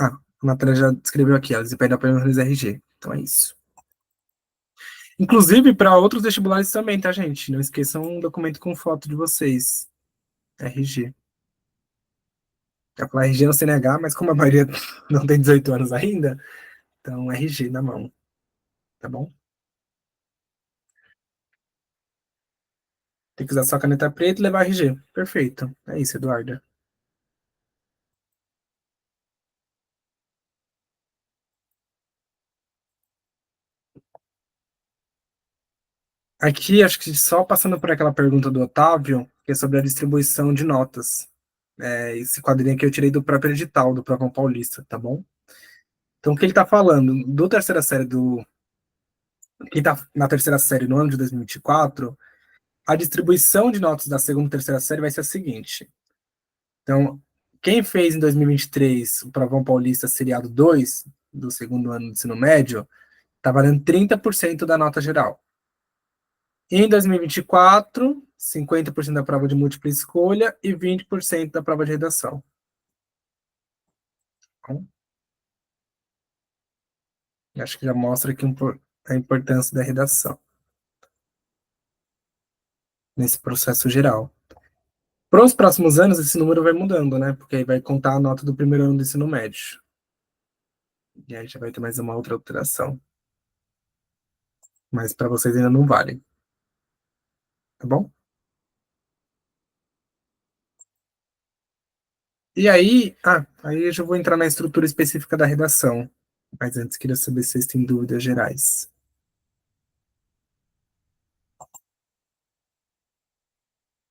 Speaker 1: Ah, a Natália já descreveu aqui, elas pedem apenas RG. Então é isso. Inclusive, para outros vestibulares também, tá, gente? Não esqueçam um documento com foto de vocês. RG. Eu falar RG no CNH, mas como a maioria não tem 18 anos ainda, então RG na mão. Tá bom? Tem que usar só caneta preta e levar RG. Perfeito. É isso, Eduarda. Aqui, acho que só passando por aquela pergunta do Otávio, que é sobre a distribuição de notas. Esse quadrinho aqui eu tirei do próprio edital, do Provão Paulista, tá bom? Então, o que ele está falando? Do terceira série do... Quem está na terceira série no ano de 2024, a distribuição de notas da segunda e terceira série vai ser a seguinte. Então, quem fez em 2023 o Provão Paulista Seriado 2, do segundo ano do ensino médio, está valendo 30% da nota geral. Em 2024, 50% da prova de múltipla escolha e 20% da prova de redação. Então, acho que já mostra aqui a importância da redação nesse processo geral. Para os próximos anos, esse número vai mudando, né? Porque aí vai contar a nota do primeiro ano do ensino médio. E aí já vai ter mais uma outra alteração. Mas para vocês ainda não vale. Tá bom? E aí eu já vou entrar na estrutura específica da redação. Mas antes queria saber se vocês têm dúvidas gerais.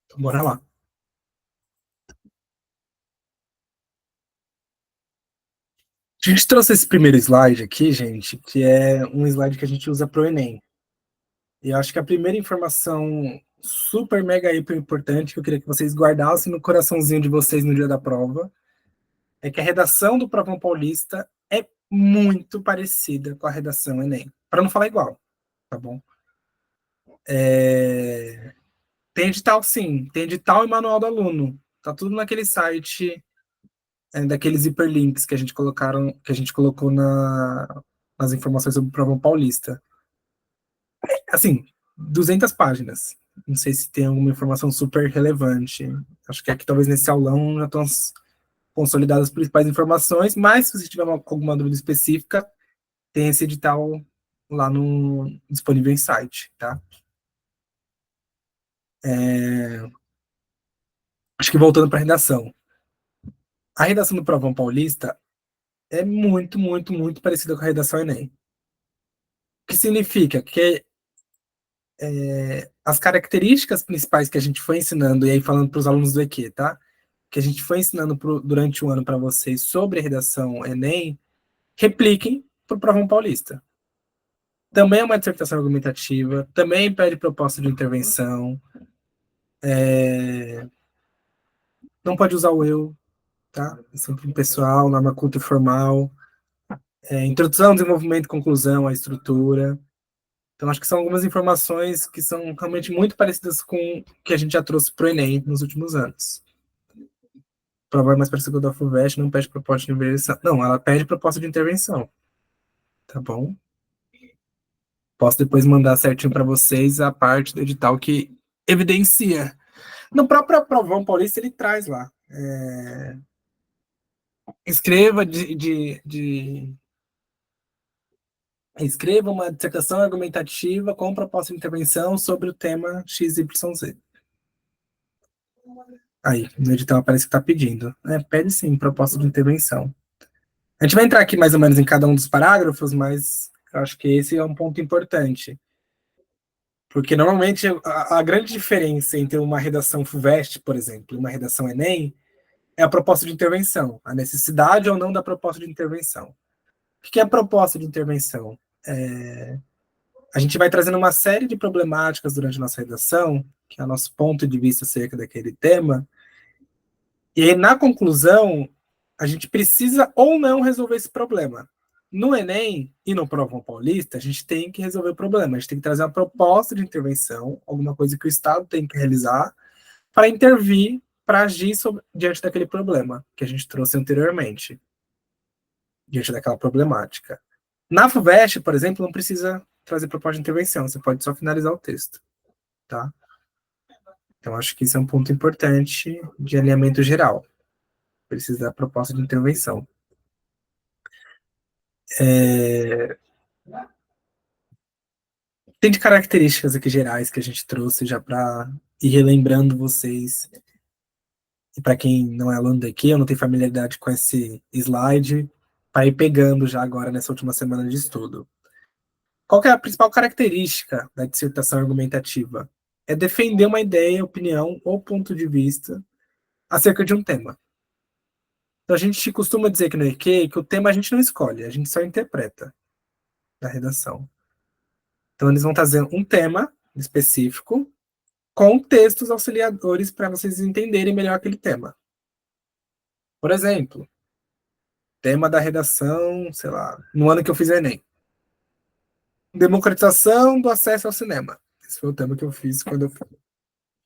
Speaker 1: Então, bora lá. A gente trouxe esse primeiro slide aqui, gente, que é um slide que a gente usa para o Enem. E eu acho que a primeira informação super, mega, hiper importante que eu queria que vocês guardassem no coraçãozinho de vocês no dia da prova é que a redação do Provão Paulista é muito parecida com a redação Enem. Para não falar igual, tá bom? Tem edital, sim. Tem edital e manual do aluno. Tá tudo naquele site daqueles hiperlinks que a gente colocou nas informações sobre o Provão Paulista. Assim, 200 páginas. Não sei se tem alguma informação super relevante. Acho que aqui talvez nesse aulão já estão consolidadas as principais informações, mas se você tiver alguma dúvida específica, tem esse edital lá disponível em site, tá? Acho que voltando para a redação. A redação do Provão Paulista é muito, muito, muito parecida com a redação Enem. O que significa que as características principais que a gente foi ensinando, e aí falando para os alunos do EQ, tá? Que a gente foi ensinando durante o ano para vocês sobre a redação Enem, repliquem para o Provão Paulista. Também é uma dissertação argumentativa, também pede proposta de intervenção, não pode usar o eu, tá? É sempre pessoal, norma culta e formal, introdução, desenvolvimento, conclusão, a estrutura. Então, acho que são algumas informações que são realmente muito parecidas com o que a gente já trouxe para o Enem nos últimos anos. Prova mais parecida da FUVEST, não pede proposta de intervenção. Não, ela pede proposta de intervenção. Tá bom? Posso depois mandar certinho para vocês a parte do edital que evidencia. No próprio Provão Paulista, ele traz lá. Escreva escreva uma dissertação argumentativa com proposta de intervenção sobre o tema XYZ. Aí, no edital parece que está pedindo. Pede sim, proposta de intervenção. A gente vai entrar aqui mais ou menos em cada um dos parágrafos, mas eu acho que esse é um ponto importante. Porque normalmente a grande diferença entre uma redação FUVEST, por exemplo, e uma redação Enem, é a proposta de intervenção, a necessidade ou não da proposta de intervenção. O que é a proposta de intervenção? A gente vai trazendo uma série de problemáticas durante a nossa redação, que é o nosso ponto de vista acerca daquele tema, e aí, na conclusão, a gente precisa ou não resolver esse problema. no Enem e no Provão Paulista, a gente tem que resolver o problema. A gente tem que trazer uma proposta de intervenção, alguma coisa que o Estado tem que realizar para intervir, para agir diante daquele problema que a gente trouxe anteriormente, diante daquela problemática. Na FUVEST, por exemplo, não precisa trazer proposta de intervenção, você pode só finalizar o texto, tá? Então, acho que isso é um ponto importante de alinhamento geral. Precisa da proposta de intervenção. Tem de características aqui gerais que a gente trouxe já para ir relembrando vocês. E para quem não é aluno daqui, eu não tenho familiaridade com esse slide, para ir pegando já agora nessa última semana de estudo. Qual que é a principal característica da dissertação argumentativa? É defender uma ideia, opinião ou ponto de vista acerca de um tema. Então a gente costuma dizer que no EQ que o tema a gente não escolhe, a gente só interpreta na redação. Então eles vão trazer um tema específico com textos auxiliadores para vocês entenderem melhor aquele tema. Por exemplo, tema da redação, sei lá, no ano que eu fiz Enem. Democratização do acesso ao cinema. Esse foi o tema que eu fiz quando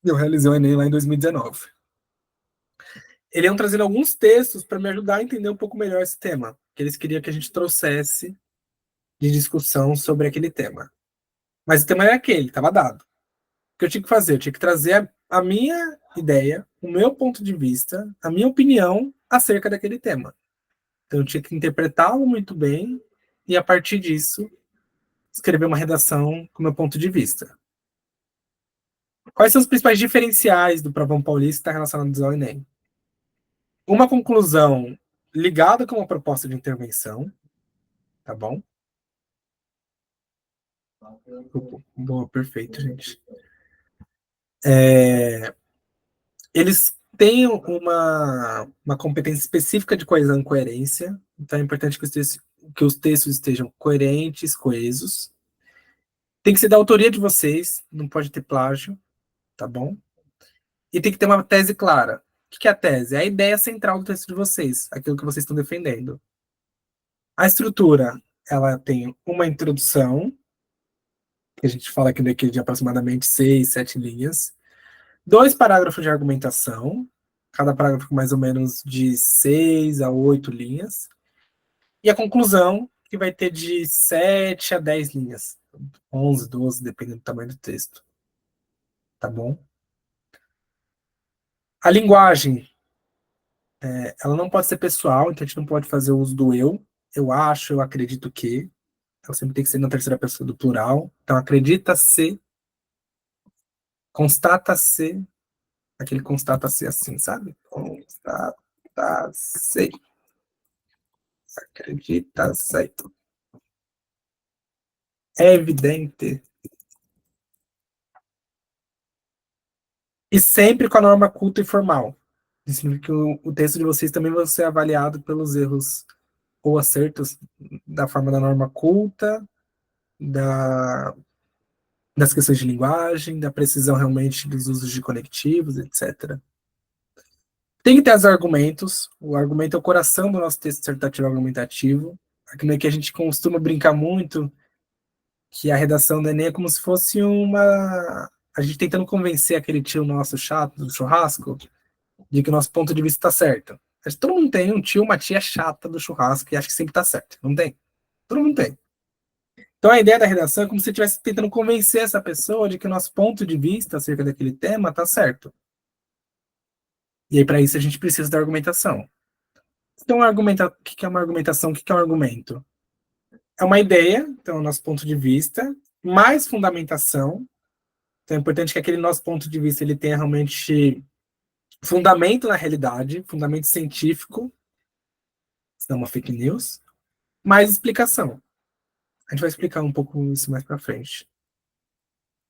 Speaker 1: eu realizei o Enem lá em 2019. Eles iam trazendo alguns textos para me ajudar a entender um pouco melhor esse tema, que eles queriam que a gente trouxesse de discussão sobre aquele tema. Mas o tema era aquele, estava dado. O que eu tinha que fazer? Eu tinha que trazer a minha ideia, o meu ponto de vista, a minha opinião acerca daquele tema. Então eu tinha que interpretá-lo muito bem e, a partir disso, escrever uma redação com o meu ponto de vista. Quais são os principais diferenciais do Provão Paulista que está relacionado ao Enem? Uma conclusão ligada com uma proposta de intervenção, tá bom? Boa, perfeito, gente. Eles têm uma competência específica de coesão e coerência, então é importante que os textos estejam coerentes, coesos. Tem que ser da autoria de vocês, não pode ter plágio, tá bom? E tem que ter uma tese clara. O que é a tese? É a ideia central do texto de vocês, aquilo que vocês estão defendendo. A estrutura, ela tem uma introdução, que a gente fala aqui daqui de aproximadamente 6, 7 linhas. 2 parágrafos de argumentação, cada parágrafo com mais ou menos de 6 a 8 linhas. E a conclusão, que vai ter de 7 a 10 linhas. 11, 12, dependendo do tamanho do texto. Tá bom? A linguagem, ela não pode ser pessoal, então a gente não pode fazer uso do eu. Eu acho, eu acredito que. Então sempre tem que ser na terceira pessoa do plural. Então acredita-se, constata-se, aquele constata-se assim, sabe? Constata-se. Acredita-se. É evidente. E sempre com a norma culta e formal. Isso significa que o texto de vocês também vai ser avaliado pelos erros ou acertos da forma da norma culta, das questões de linguagem, da precisão realmente dos usos de conectivos, etc. Tem que ter os argumentos. O argumento é o coração do nosso texto dissertativo argumentativo. Aqui no que a gente costuma brincar muito que a redação do Enem é como se fosse a gente tentando convencer aquele tio nosso chato do churrasco de que o nosso ponto de vista está certo. Mas todo mundo tem um tio, uma tia chata do churrasco e acha que sempre está certo. Não tem? Todo mundo tem. Então a ideia da redação é como se você estivesse tentando convencer essa pessoa de que o nosso ponto de vista acerca daquele tema está certo. E aí, para isso, a gente precisa da argumentação. Então, o que é uma argumentação? O que é um argumento? É uma ideia, então, o nosso ponto de vista, mais fundamentação. Então, é importante que aquele nosso ponto de vista ele tenha realmente fundamento na realidade, fundamento científico, senão é uma fake news, mais explicação. A gente vai explicar um pouco isso mais para frente.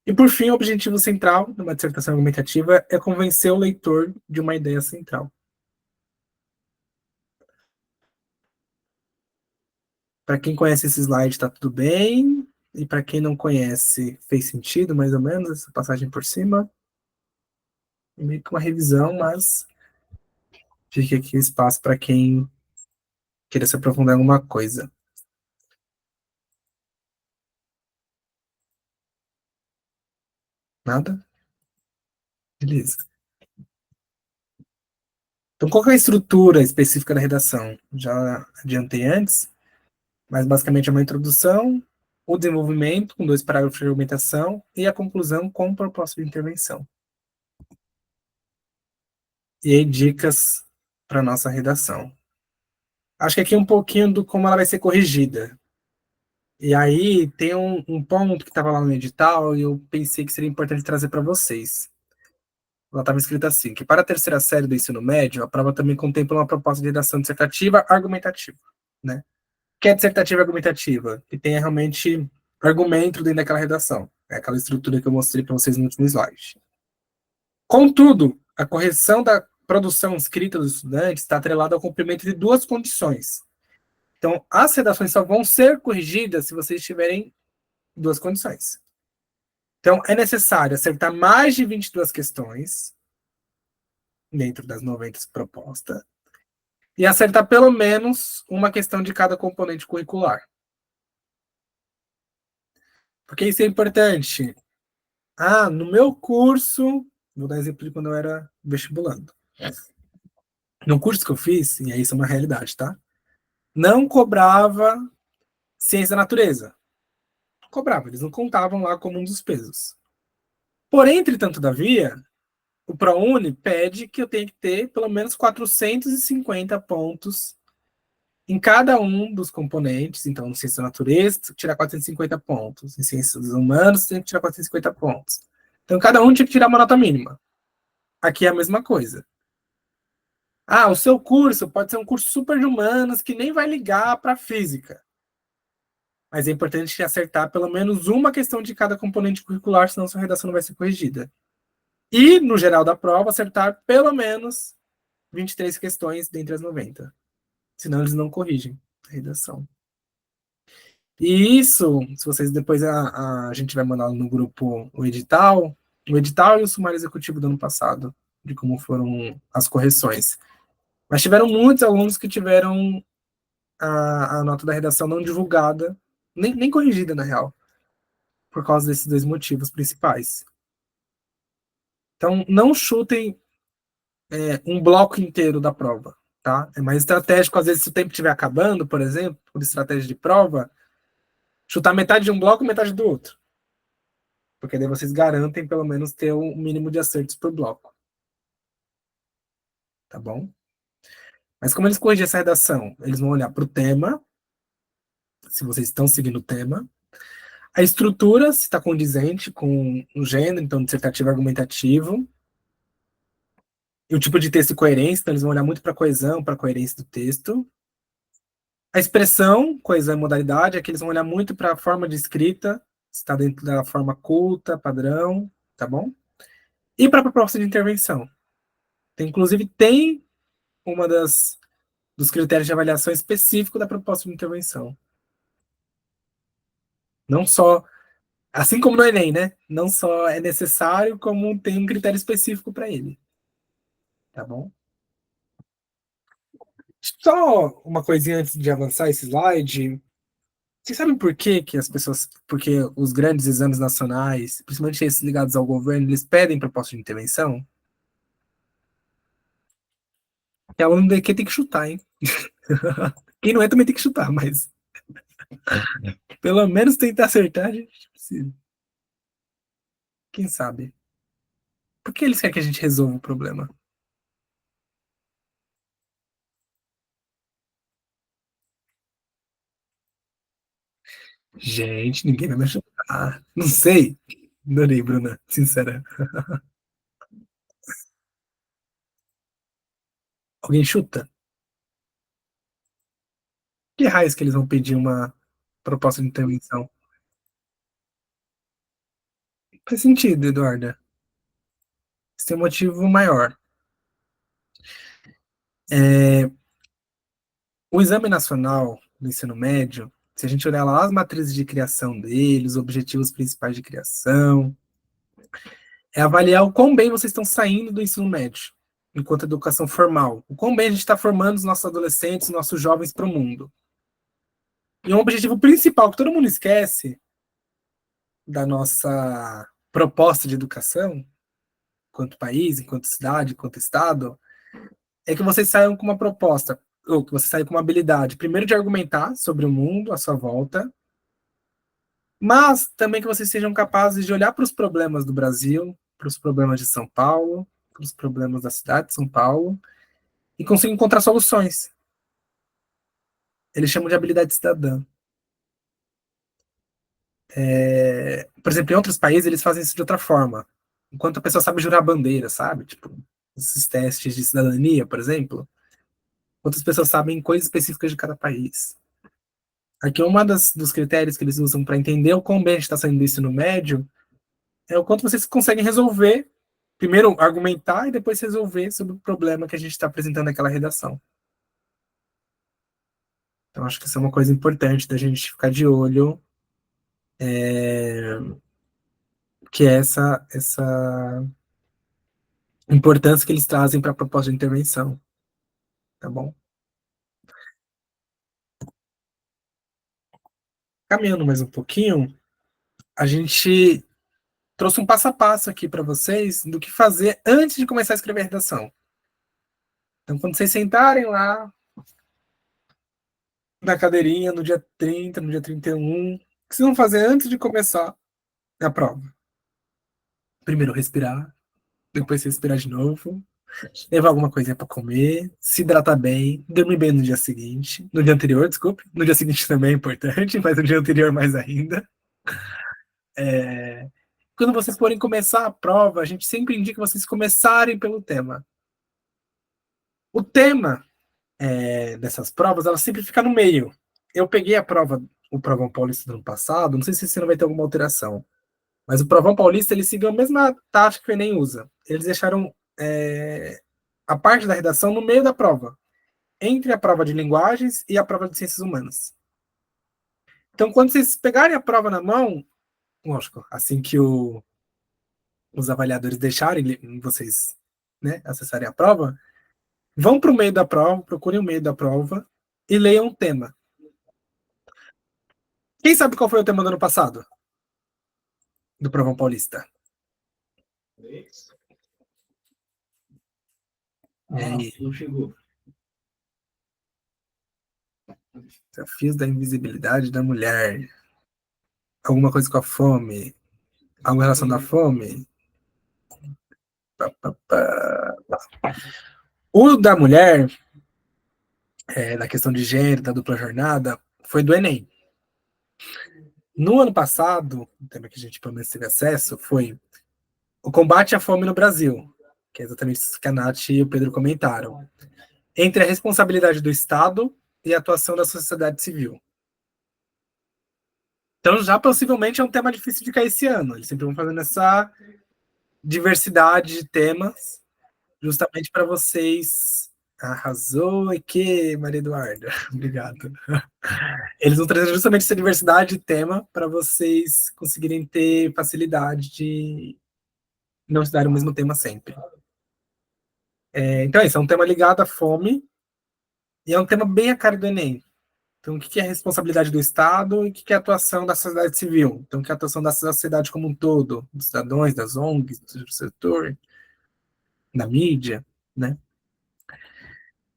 Speaker 1: E, por fim, o objetivo central de uma dissertação argumentativa é convencer o leitor de uma ideia central. Para quem conhece esse slide, está tudo bem. E para quem não conhece, fez sentido, mais ou menos, essa passagem por cima. É meio que uma revisão, mas fica aqui o espaço para quem queira se aprofundar em alguma coisa. Nada? Beleza. Então, qual que é a estrutura específica da redação? Já adiantei antes, mas basicamente é uma introdução, o desenvolvimento, com 2 parágrafos de argumentação, e a conclusão com proposta de intervenção. E aí, dicas para nossa redação. Acho que aqui é um pouquinho do como ela vai ser corrigida. E aí, tem um ponto que estava lá no edital e eu pensei que seria importante trazer para vocês. Ela estava escrita assim, que para a terceira série do ensino médio, a prova também contempla uma proposta de redação dissertativa argumentativa, né? Que é dissertativa argumentativa? Que tenha realmente argumento dentro daquela redação. É aquela estrutura que eu mostrei para vocês no último slide. Contudo, a correção da produção escrita dos estudantes está atrelada ao cumprimento de 2 condições. Então, as redações só vão ser corrigidas se vocês tiverem 2 condições. Então, é necessário acertar mais de 22 questões dentro das 90 propostas e acertar pelo menos uma questão de cada componente curricular. Porque isso é importante. No meu curso, vou dar exemplo de quando eu era vestibulando. No curso que eu fiz, e aí isso é uma realidade, tá? Não cobrava ciência da natureza. Cobrava, eles não contavam lá como um dos pesos. Porém, entretanto, todavia, o ProUni pede que eu tenha que ter pelo menos 450 pontos em cada um dos componentes. Então, em ciência da natureza, tem que tirar 450 pontos. Em ciências humanas, tem que tirar 450 pontos. Então, cada um tinha que tirar uma nota mínima. Aqui é a mesma coisa. O seu curso pode ser um curso super de humanas que nem vai ligar para física. Mas é importante acertar pelo menos uma questão de cada componente curricular, senão sua redação não vai ser corrigida. E, no geral da prova, acertar pelo menos 23 questões dentre as 90. Senão eles não corrigem a redação. E isso, se vocês depois a gente vai mandar no grupo o edital e o sumário executivo do ano passado, de como foram as correções. Mas tiveram muitos alunos que tiveram a nota da redação não divulgada, nem corrigida, na real, por causa desses 2 motivos principais. Então, não chutem um bloco inteiro da prova, tá? É mais estratégico, às vezes, se o tempo estiver acabando, por exemplo, por estratégia de prova, chutar metade de um bloco e metade do outro. Porque daí vocês garantem, pelo menos, ter um mínimo de acertos por bloco. Tá bom? Mas como eles corrigem essa redação? Eles vão olhar para o tema, se vocês estão seguindo o tema, a estrutura, se está condizente com o gênero, então dissertativo argumentativo, e o tipo de texto e coerência, então eles vão olhar muito para a coesão, para a coerência do texto. A expressão, coesão e modalidade, aqui eles vão olhar muito para a forma de escrita, se está dentro da forma culta, padrão, tá bom? E para a proposta de intervenção. Inclusive, tem uma dos critérios de avaliação específico da proposta de intervenção. Não só, assim como no Enem, né? Não só é necessário, como tem um critério específico para ele. Tá bom? Só uma coisinha antes de avançar esse slide. Vocês sabem por que as pessoas, porque os grandes exames nacionais, principalmente esses ligados ao governo, eles pedem proposta de intervenção? Que aluno do EQ tem que chutar, hein? Quem não é também tem que chutar, mas pelo menos tentar acertar, a gente precisa. Quem sabe? Por que eles querem que a gente resolva o problema? Gente, ninguém vai me ajudar. Não sei. Adorei, Bruna. Sincera. Alguém chuta? Que raios que eles vão pedir uma proposta de intervenção? Faz sentido, Eduarda. Isso tem um motivo maior. O Exame Nacional do Ensino Médio, se a gente olhar lá as matrizes de criação dele, os objetivos principais de criação, é avaliar o quão bem vocês estão saindo do ensino médio, enquanto educação formal. O quão bem a gente está formando os nossos adolescentes, os nossos jovens para o mundo. E um objetivo principal que todo mundo esquece da nossa proposta de educação, enquanto país, enquanto cidade, enquanto estado, é que vocês saiam com uma proposta, ou que vocês saiam com uma habilidade, primeiro de argumentar sobre o mundo à sua volta, mas também que vocês sejam capazes de olhar para os problemas do Brasil, para os problemas de São Paulo, para os problemas da cidade de São Paulo, e conseguir encontrar soluções. Eles chamam de habilidade cidadã. Por exemplo, em outros países eles fazem isso de outra forma. Enquanto a pessoa sabe jurar bandeira, sabe? Tipo, esses testes de cidadania, por exemplo. Outras pessoas sabem coisas específicas de cada país. Aqui, dos critérios que eles usam para entender o quão bem a gente está saindo do ensino médio é o quanto vocês conseguem resolver, primeiro argumentar e depois resolver sobre o problema que a gente está apresentando naquela redação. Então, acho que isso é uma coisa importante da gente ficar de olho, que é essa importância que eles trazem para a proposta de intervenção. Tá bom? Caminhando mais um pouquinho, a gente trouxe um passo a passo aqui para vocês do que fazer antes de começar a escrever a redação. Então, quando vocês sentarem lá na cadeirinha, no dia 30, no dia 31, o que vocês vão fazer antes de começar a prova? Primeiro, respirar, depois respirar de novo, levar alguma coisinha para comer, se hidratar bem, dormir bem no dia seguinte, no dia anterior, desculpe, no dia seguinte também é importante, mas no dia anterior mais ainda. Quando vocês forem começar a prova, a gente sempre indica vocês começarem pelo tema. O tema dessas provas, ela sempre fica no meio. Eu peguei o Provão Paulista do ano passado, não sei se esse ano vai ter alguma alteração, mas o Provão Paulista, eles seguem a mesma tática que o Enem usa. Eles deixaram a parte da redação no meio da prova, entre a prova de linguagens e a prova de ciências humanas. Então, quando vocês pegarem a prova na mão, lógico, assim que os avaliadores deixarem vocês, né, acessarem a prova, vão para o meio da prova, procurem o meio da prova e leiam o tema. Quem sabe qual foi o tema do ano passado? Do Provão Paulista? Não chegou. Desafios da invisibilidade da mulher. Alguma coisa com a fome. Alguma relação da fome. O da mulher, da questão de gênero, da dupla jornada, foi do Enem. No ano passado, o tema que a gente pelo menos teve acesso foi o combate à fome no Brasil, que é exatamente isso que a Nath e o Pedro comentaram, entre a responsabilidade do Estado e a atuação da sociedade civil. Então, já possivelmente é um tema difícil de cair esse ano. Eles sempre vão fazendo essa diversidade de temas, justamente para vocês. Arrasou, e que, Maria Eduarda. Obrigado. Eles vão trazer justamente essa diversidade de tema para vocês conseguirem ter facilidade de não estudar o mesmo tema sempre. Então, isso é um tema ligado à fome e é um tema bem a cara do Enem. Então, o que é a responsabilidade do Estado e o que é a atuação da sociedade civil? Então, o que é a atuação da sociedade como um todo, dos cidadãos, das ONGs, do setor, da mídia, né?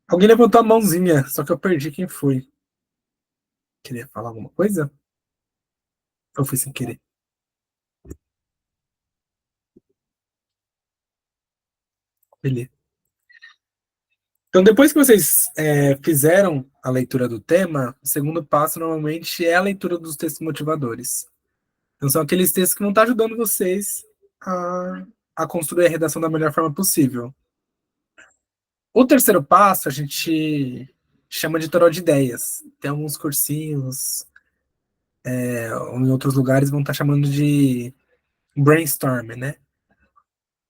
Speaker 1: Alguém levantou a mãozinha, só que eu perdi quem foi. Queria falar alguma coisa? Ou foi sem querer? Beleza. Então, depois que vocês fizeram a leitura do tema, o segundo passo normalmente é a leitura dos textos motivadores. Então, são aqueles textos que vão estar ajudando vocês a construir a redação da melhor forma possível. O terceiro passo a gente chama de toró de ideias. Tem alguns cursinhos, ou em outros lugares vão estar chamando de brainstorming, né?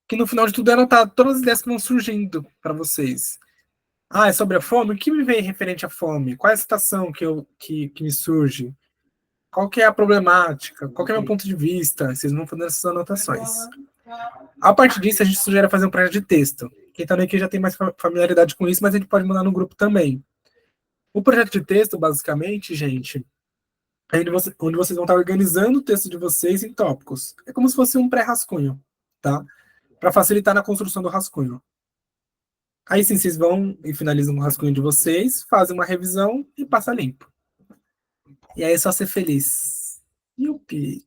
Speaker 1: Que no final de tudo é anotar todas as ideias que vão surgindo para vocês. É sobre a fome? O que me vem referente à fome? Qual é a situação que me surge? Qual que é a problemática? Qual que é o meu ponto de vista? Vocês vão fazendo essas anotações. A partir disso, a gente sugere fazer um projeto de texto. Quem também aqui já tem mais familiaridade com isso, mas a gente pode mandar no grupo também. O projeto de texto, basicamente, gente, onde vocês vão estar organizando o texto de vocês em tópicos. É como se fosse um pré-rascunho, tá? Para facilitar na construção do rascunho. Aí sim, vocês vão e finalizam o rascunho de vocês, fazem uma revisão e passa limpo. E aí é só ser feliz. Yupi!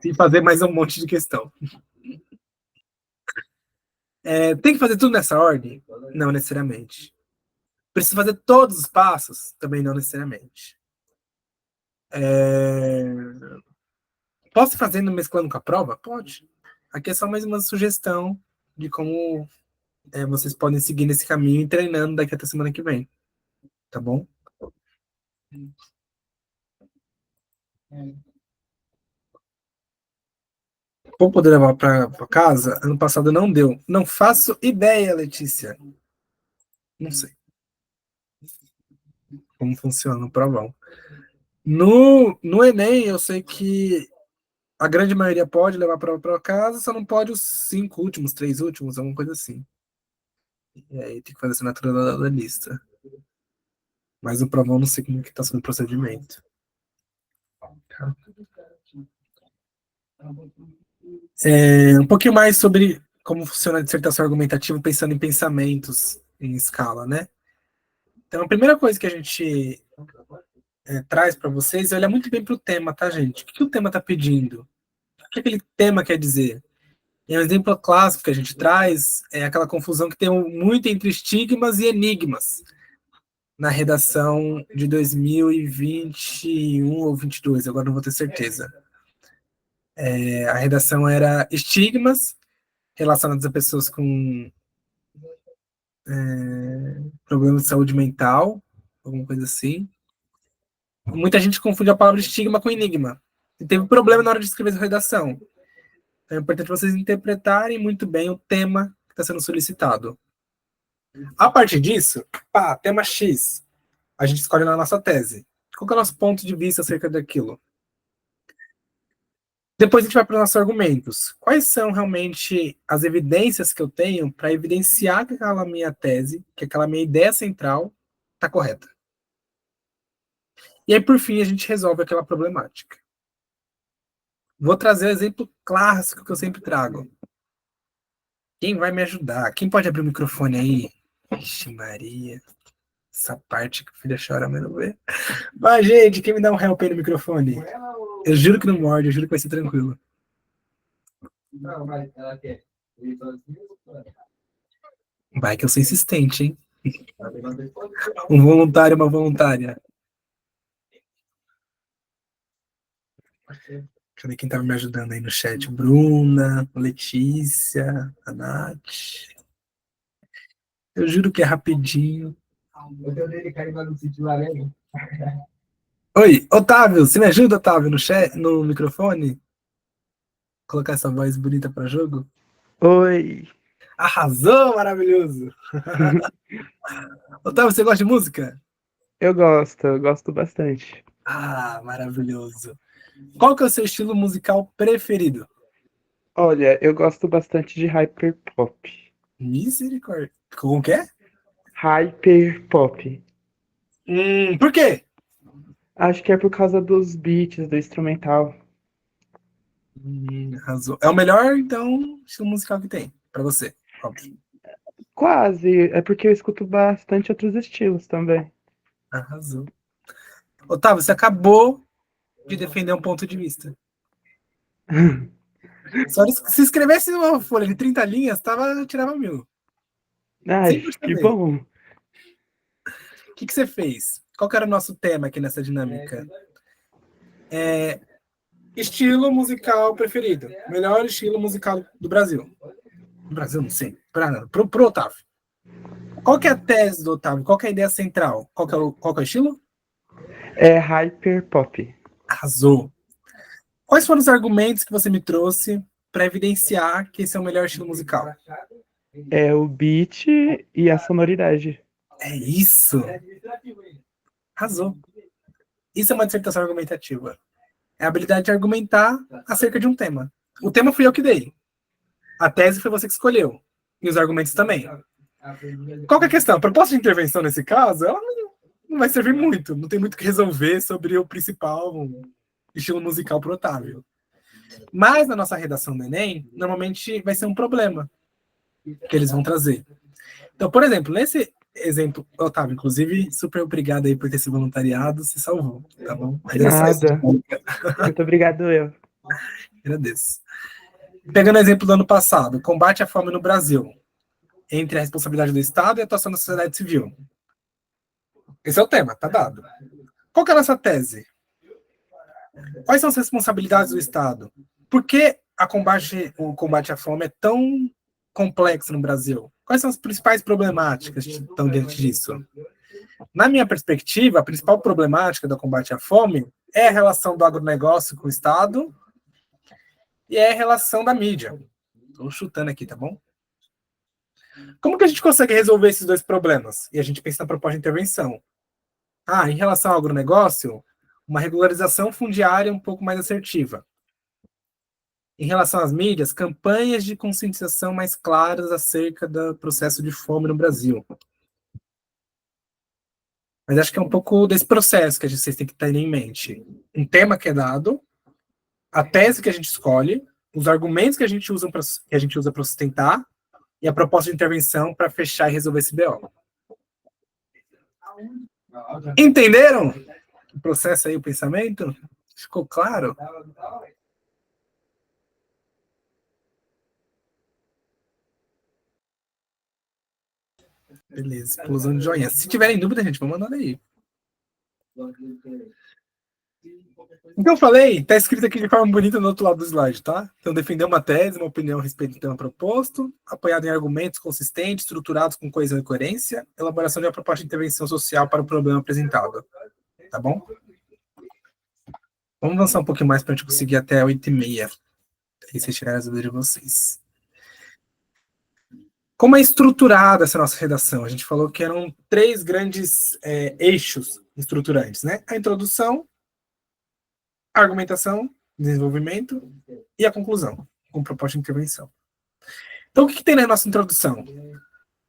Speaker 1: E fazer mais um monte de questão. Tem que fazer tudo nessa ordem? Não necessariamente. Precisa fazer todos os passos? Também não necessariamente. Posso ir fazendo mesclando com a prova? Pode. Aqui é só mais uma sugestão de como vocês podem seguir nesse caminho e treinando daqui até semana que vem. Tá bom? Vou poder levar para casa? Ano passado não deu. Não faço ideia, Letícia. Não sei como funciona o provão. No Enem, eu sei que a grande maioria pode levar para casa, só não pode os 5 últimos, 3 últimos, alguma coisa assim. E aí tem que fazer a assinatura da lista. Mas o provão não sei como que está sendo o procedimento. Um pouquinho mais sobre como funciona a dissertação argumentativa pensando em pensamentos em escala, né? Então, a primeira coisa que a gente traz para vocês é olhar muito bem para o tema, tá, gente? O que o tema está pedindo? O que aquele tema quer dizer? E um exemplo clássico que a gente traz é aquela confusão que tem muito entre estigmas e enigmas na redação de 2021 ou 22, agora não vou ter certeza. A redação era estigmas relacionados a pessoas com problemas de saúde mental, alguma coisa assim. Muita gente confunde a palavra estigma com enigma. E teve problema na hora de escrever essa redação. Então é importante vocês interpretarem muito bem o tema que está sendo solicitado. A partir disso, tema X, a gente escolhe na nossa tese. Qual que é o nosso ponto de vista acerca daquilo? Depois a gente vai para os nossos argumentos. Quais são realmente as evidências que eu tenho para evidenciar que aquela minha tese, que aquela minha ideia central está correta? E aí, por fim, a gente resolve aquela problemática. Vou trazer o exemplo clássico que eu sempre trago. Quem vai me ajudar? Quem pode abrir o microfone aí? Ixi, Maria. Essa parte que a filha chora, mas não vê. Vai, gente, quem me dá um help aí no microfone? Eu juro que não morde, eu juro que vai ser tranquilo. Não, mas ela quer. Vai que eu sou insistente, hein? Um voluntário, uma voluntária. Deixa eu ver quem tava me ajudando aí no chat. Bruna, Letícia, a Nath. Eu juro que é rapidinho. Oi, Otávio, você me ajuda, Otávio, no chat, no microfone? Colocar essa voz bonita para jogo?
Speaker 4: Oi!
Speaker 1: Arrasou, maravilhoso! Otávio, você gosta de música?
Speaker 4: Eu gosto bastante.
Speaker 1: Maravilhoso. Qual que é o seu estilo musical preferido?
Speaker 4: Olha, eu gosto bastante de hyperpop.
Speaker 1: Misericórdia. Como que é?
Speaker 4: Hyperpop.
Speaker 1: Por quê?
Speaker 4: Acho que é por causa dos beats, do instrumental.
Speaker 1: Arrasou. É o melhor, então, estilo musical que tem, pra você, óbvio.
Speaker 4: Quase, é porque eu escuto bastante outros estilos também.
Speaker 1: Arrasou. Otávio, você acabou de defender um ponto de vista. Só se escrevesse uma folha de 30 linhas, tirava 1000.
Speaker 4: Ai, que bom.
Speaker 1: O que você fez? Qual que era o nosso tema aqui nessa dinâmica? Estilo musical preferido. Melhor estilo musical do Brasil. Do Brasil, não sei. Pro Otávio. Qual que é a tese do Otávio? Qual que é a ideia central? Qual que é o estilo?
Speaker 4: É hyperpop.
Speaker 1: Arrasou. Quais foram os argumentos que você me trouxe para evidenciar que esse é o melhor estilo musical?
Speaker 4: É o beat e a sonoridade.
Speaker 1: É isso. Arrasou. Isso é uma dissertação argumentativa. É a habilidade de argumentar acerca de um tema. O tema fui eu que dei. A tese foi você que escolheu. E os argumentos também. Qual que é a questão? A proposta de intervenção nesse caso, ela não vai servir muito. Não tem muito o que resolver sobre o principal estilo musical pro Otávio. Mas na nossa redação do Enem, normalmente vai ser um problema que eles vão trazer. Então, por exemplo, nesse exemplo, Otávio, inclusive, super obrigado aí por ter se voluntariado, se salvou, tá bom? Mas era só isso.
Speaker 4: Nada. Muito obrigado, eu.
Speaker 1: Agradeço. Pegando o exemplo do ano passado, combate à fome no Brasil, entre a responsabilidade do Estado e a atuação da sociedade civil. Esse é o tema, tá dado. Qual que é a nossa tese? Quais são as responsabilidades do Estado? Por que o combate à fome é tão complexo no Brasil? Quais são as principais problemáticas que estão diante disso? Na minha perspectiva, a principal problemática do combate à fome é a relação do agronegócio com o Estado e é a relação da mídia. Estou chutando aqui, tá bom? Como que a gente consegue resolver esses dois problemas? E a gente pensa na proposta de intervenção. Em relação ao agronegócio, uma regularização fundiária um pouco mais assertiva. Em relação às mídias, campanhas de conscientização mais claras acerca do processo de fome no Brasil. Mas acho que é um pouco desse processo que vocês têm que ter em mente. Um tema que é dado, a tese que a gente escolhe, os argumentos que a gente usa para sustentar e a proposta de intervenção para fechar e resolver esse BO. Entenderam o processo aí, o pensamento? Ficou claro? Beleza, explosão de joinha. Se tiverem dúvida, gente, vão mandando aí. Então eu falei, tá escrito aqui de forma bonita no outro lado do slide, tá? Então, defender uma tese, uma opinião a respeito do tema proposto, apoiado em argumentos consistentes, estruturados com coesão e coerência, elaboração de uma proposta de intervenção social para o problema apresentado. Tá bom? Vamos avançar um pouquinho mais para a gente conseguir até 8h30. Aí vocês tirarem as dúvidas de vocês. Como é estruturada essa nossa redação? A gente falou que eram 3 grandes eixos estruturantes, né? A introdução, a argumentação, desenvolvimento e a conclusão, com proposta de intervenção. Então, o que tem na nossa introdução?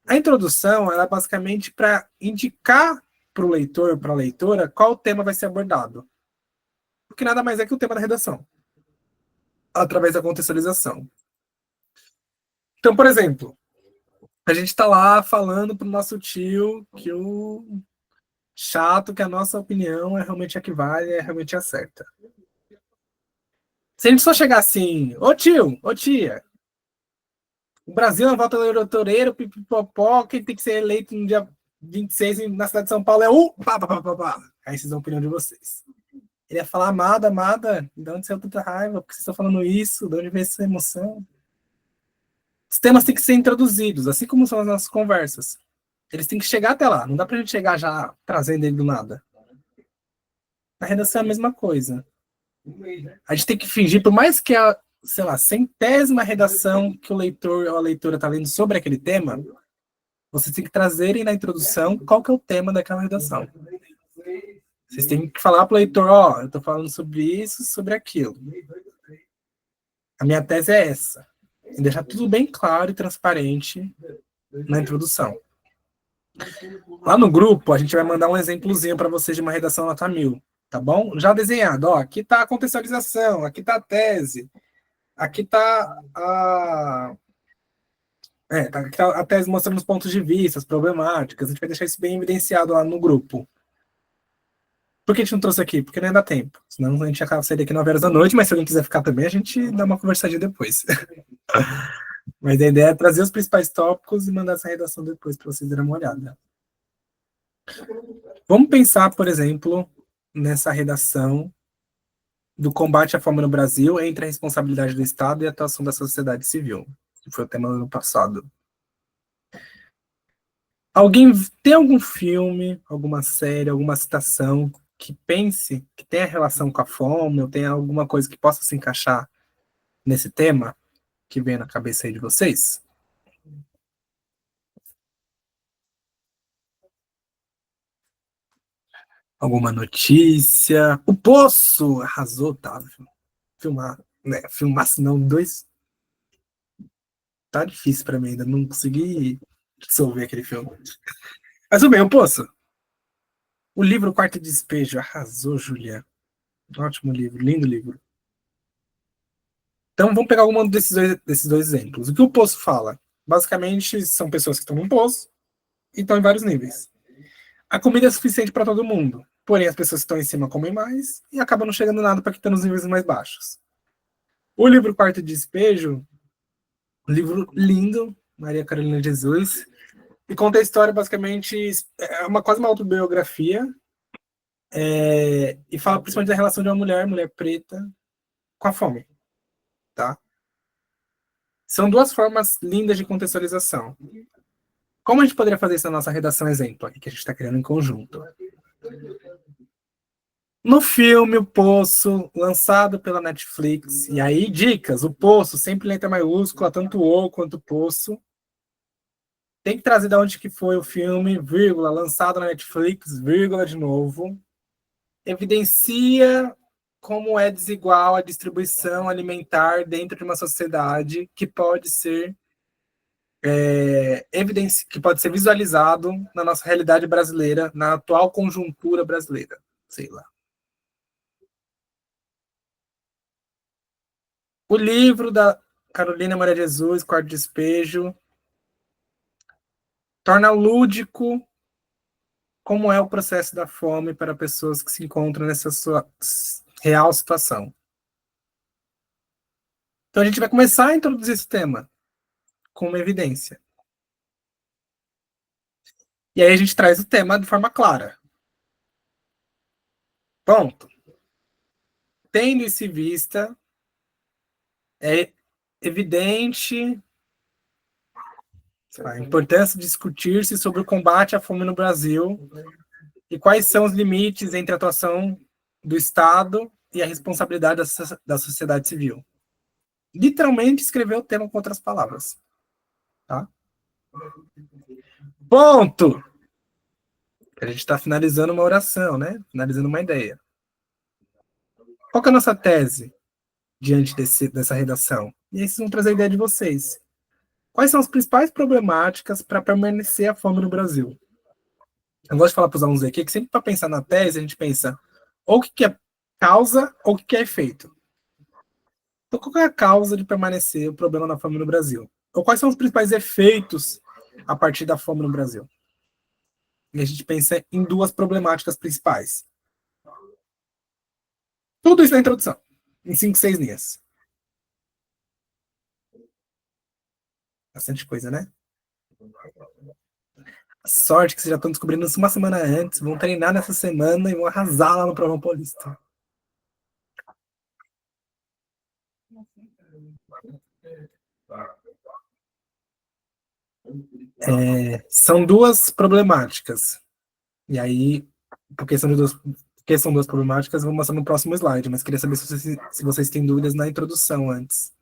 Speaker 1: A introdução ela é basicamente para indicar para o leitor, para a leitora, qual tema vai ser abordado. Porque nada mais é que o tema da redação, através da contextualização. Então, por exemplo, a gente está lá falando para o nosso tio que o chato, que a nossa opinião é realmente a que vale, é realmente a certa. Se a gente só chegar assim, ô tio, ô tia, o Brasil é uma volta eleitoreira, pipipopó, quem tem que ser eleito no dia 26 na cidade de São Paulo é o pá, pá, pá, pá, pá. Aí vocês dão a opinião de vocês. Ele ia falar, amada, de onde saiu tanta raiva? Por que vocês estão falando isso? De onde veio essa emoção? Os temas têm que ser introduzidos, assim como são as nossas conversas. Eles têm que chegar até lá. Não dá pra gente chegar já trazendo ele do nada. Na redação é a mesma coisa. A gente tem que fingir, por mais que a, sei lá, 100ª redação que o leitor ou a leitora está lendo sobre aquele tema, vocês têm que trazerem na introdução qual que é o tema daquela redação. Vocês têm que falar para o leitor, eu estou falando sobre isso, sobre aquilo. A minha tese é essa. E deixar tudo bem claro e transparente na introdução. Lá no grupo, a gente vai mandar um exemplozinho para vocês de uma redação nota 1000, tá bom? Já desenhado, aqui está a contextualização, aqui está a tese, aqui está a tese mostrando os pontos de vista, as problemáticas, a gente vai deixar isso bem evidenciado lá no grupo. Por que a gente não trouxe aqui? Porque não dá tempo. Senão a gente acaba saindo aqui 9 horas da noite, mas se alguém quiser ficar também, a gente dá uma conversadinha depois. Mas a ideia é trazer os principais tópicos e mandar essa redação depois para vocês darem uma olhada. Vamos pensar, por exemplo, nessa redação do combate à fome no Brasil entre a responsabilidade do Estado e a atuação da sociedade civil, que foi o tema do ano passado. Alguém tem algum filme, alguma série, alguma citação que pense que tenha relação com a fome, ou tenha alguma coisa que possa se encaixar nesse tema que vem na cabeça aí de vocês? Alguma notícia? O Poço! Arrasou, tá? Filmar, né? Filmasse não, 2. Tá difícil pra mim, ainda não consegui dissolver aquele filme. Mas tudo bem, O Poço. O livro Quarto Despejo, arrasou, Julia. Ótimo livro, lindo livro. Então, vamos pegar algum desses dois exemplos. O que o Poço fala? Basicamente, são pessoas que estão num poço e estão em vários níveis. A comida é suficiente para todo mundo, porém as pessoas que estão em cima comem mais e acabam não chegando nada para quem está nos níveis mais baixos. O livro Quarto Despejo, um livro lindo, Maria Carolina Jesus, e conta a história, basicamente, é quase uma autobiografia, e fala principalmente da relação de uma mulher preta, com a fome, tá? São duas formas lindas de contextualização. Como a gente poderia fazer isso na nossa redação exemplo, aqui, que a gente está criando em conjunto? No filme O Poço, lançado pela Netflix, e aí, dicas, O Poço, sempre letra maiúscula, tanto O quanto Poço. Tem que trazer de onde que foi o filme, vírgula, lançado na Netflix, vírgula de novo. Evidencia como é desigual a distribuição alimentar dentro de uma sociedade que pode ser que pode ser visualizado na nossa realidade brasileira, na atual conjuntura brasileira, sei lá. O livro da Carolina Maria Jesus, Quarto Despejo, torna lúdico como é o processo da fome para pessoas que se encontram nessa sua real situação. Então a gente vai começar a introduzir esse tema com uma evidência. E aí a gente traz o tema de forma clara. Ponto. Tendo isso em vista, é evidente a importância de discutir-se sobre o combate à fome no Brasil e quais são os limites entre a atuação do Estado e a responsabilidade da sociedade civil. Literalmente escreveu o tema com outras palavras. Tá? Ponto! A gente está finalizando uma oração, né? Finalizando uma ideia. Qual que é a nossa tese diante dessa redação? E aí vocês vão trazer a ideia de vocês. Quais são as principais problemáticas para permanecer a fome no Brasil? Eu gosto de falar para os alunos aqui que sempre para pensar na tese, a gente pensa ou o que é causa ou o que é efeito. Então, qual é a causa de permanecer o problema da fome no Brasil? Ou quais são os principais efeitos a partir da fome no Brasil? E a gente pensa em duas problemáticas principais. Tudo isso na introdução, em 5, 6 linhas. Bastante coisa, né? Sorte que vocês já estão descobrindo isso uma semana antes, vão treinar nessa semana e vão arrasar lá no Provão Paulista. São duas problemáticas. E aí, porque são duas problemáticas, eu vou mostrar no próximo slide, mas queria saber se vocês têm dúvidas na introdução antes.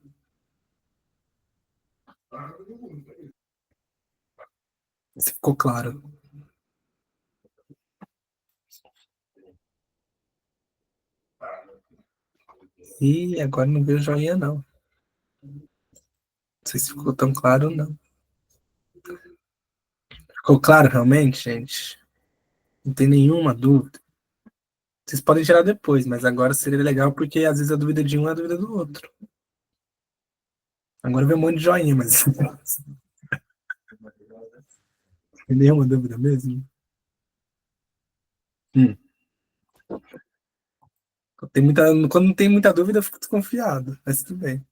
Speaker 1: Se ficou claro. E agora não vejo joinha, não. Não sei se ficou tão claro ou não. Ficou claro realmente, gente? Não tem nenhuma dúvida. Vocês podem tirar depois, mas agora seria legal porque às vezes a dúvida de um é a dúvida do outro. Agora vem um monte de joinha, mas tem nenhuma dúvida mesmo? Quando não tem muita dúvida, eu fico desconfiado, mas tudo bem.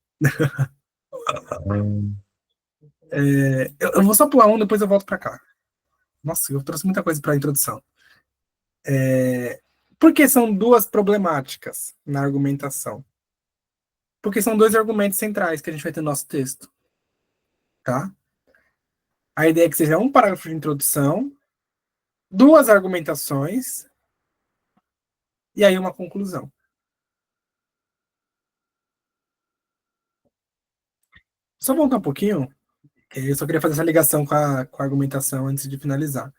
Speaker 1: Eu vou só pular um, depois eu volto para cá. Nossa, eu trouxe muita coisa para a introdução. Por que são duas problemáticas na argumentação? Porque são dois argumentos centrais que a gente vai ter no nosso texto. Tá? A ideia é que seja um parágrafo de introdução, duas argumentações e aí uma conclusão. Só voltar um pouquinho, eu só queria fazer essa ligação com a argumentação antes de finalizar.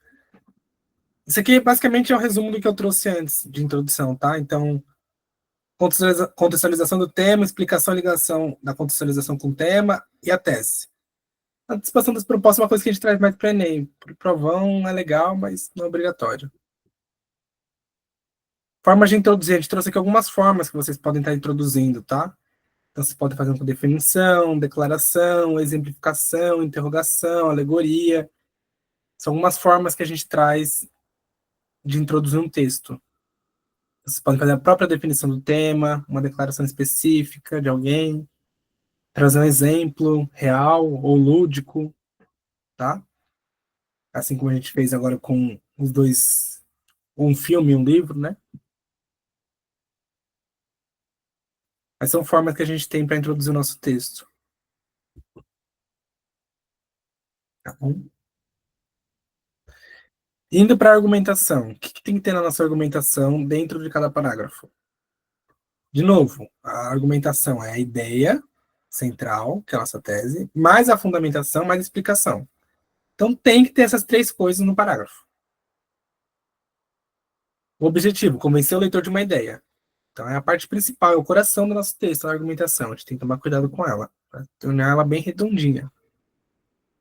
Speaker 1: Isso aqui basicamente é o resumo do que eu trouxe antes de introdução, tá? Então, contextualização do tema, explicação e ligação da contextualização com o tema e a tese. A antecipação das propostas é uma coisa que a gente traz mais para o Enem. Para o provão é legal, mas não é obrigatório. Formas de introduzir, a gente trouxe aqui algumas formas que vocês podem estar introduzindo, tá? Então, você pode fazer com definição, declaração, exemplificação, interrogação, alegoria. São algumas formas que a gente traz de introduzir um texto. Você pode fazer a própria definição do tema, uma declaração específica de alguém, trazer um exemplo real ou lúdico, tá? Assim como a gente fez agora com os dois, um filme e um livro, né? Mas são formas que a gente tem para introduzir o nosso texto. Tá bom? Indo para a argumentação. O que tem que ter na nossa argumentação dentro de cada parágrafo? De novo, a argumentação é a ideia central, que é a nossa tese, mais a fundamentação, mais a explicação. Então tem que ter essas três coisas no parágrafo. O objetivo, convencer o leitor de uma ideia. Então é a parte principal, é o coração do nosso texto, a argumentação. A gente tem que tomar cuidado com ela, para tornar ela bem redondinha.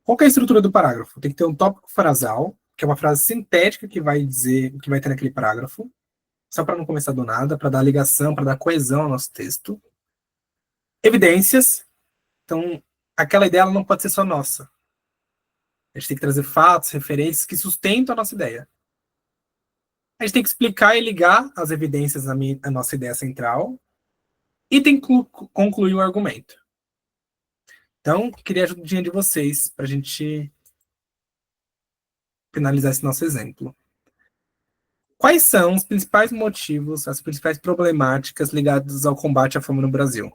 Speaker 1: Qual que é a estrutura do parágrafo? Tem que ter um tópico frasal, que é uma frase sintética que vai dizer o que vai ter naquele parágrafo, só para não começar do nada, para dar ligação, para dar coesão ao nosso texto. Evidências. Então, aquela ideia ela não pode ser só nossa. A gente tem que trazer fatos, referências que sustentam a nossa ideia. A gente tem que explicar e ligar as evidências à nossa ideia central e tem que concluir o argumento. Então, queria a ajudinha de vocês para a gente finalizar esse nosso exemplo. Quais são os principais motivos, as principais problemáticas ligadas ao combate à fome no Brasil?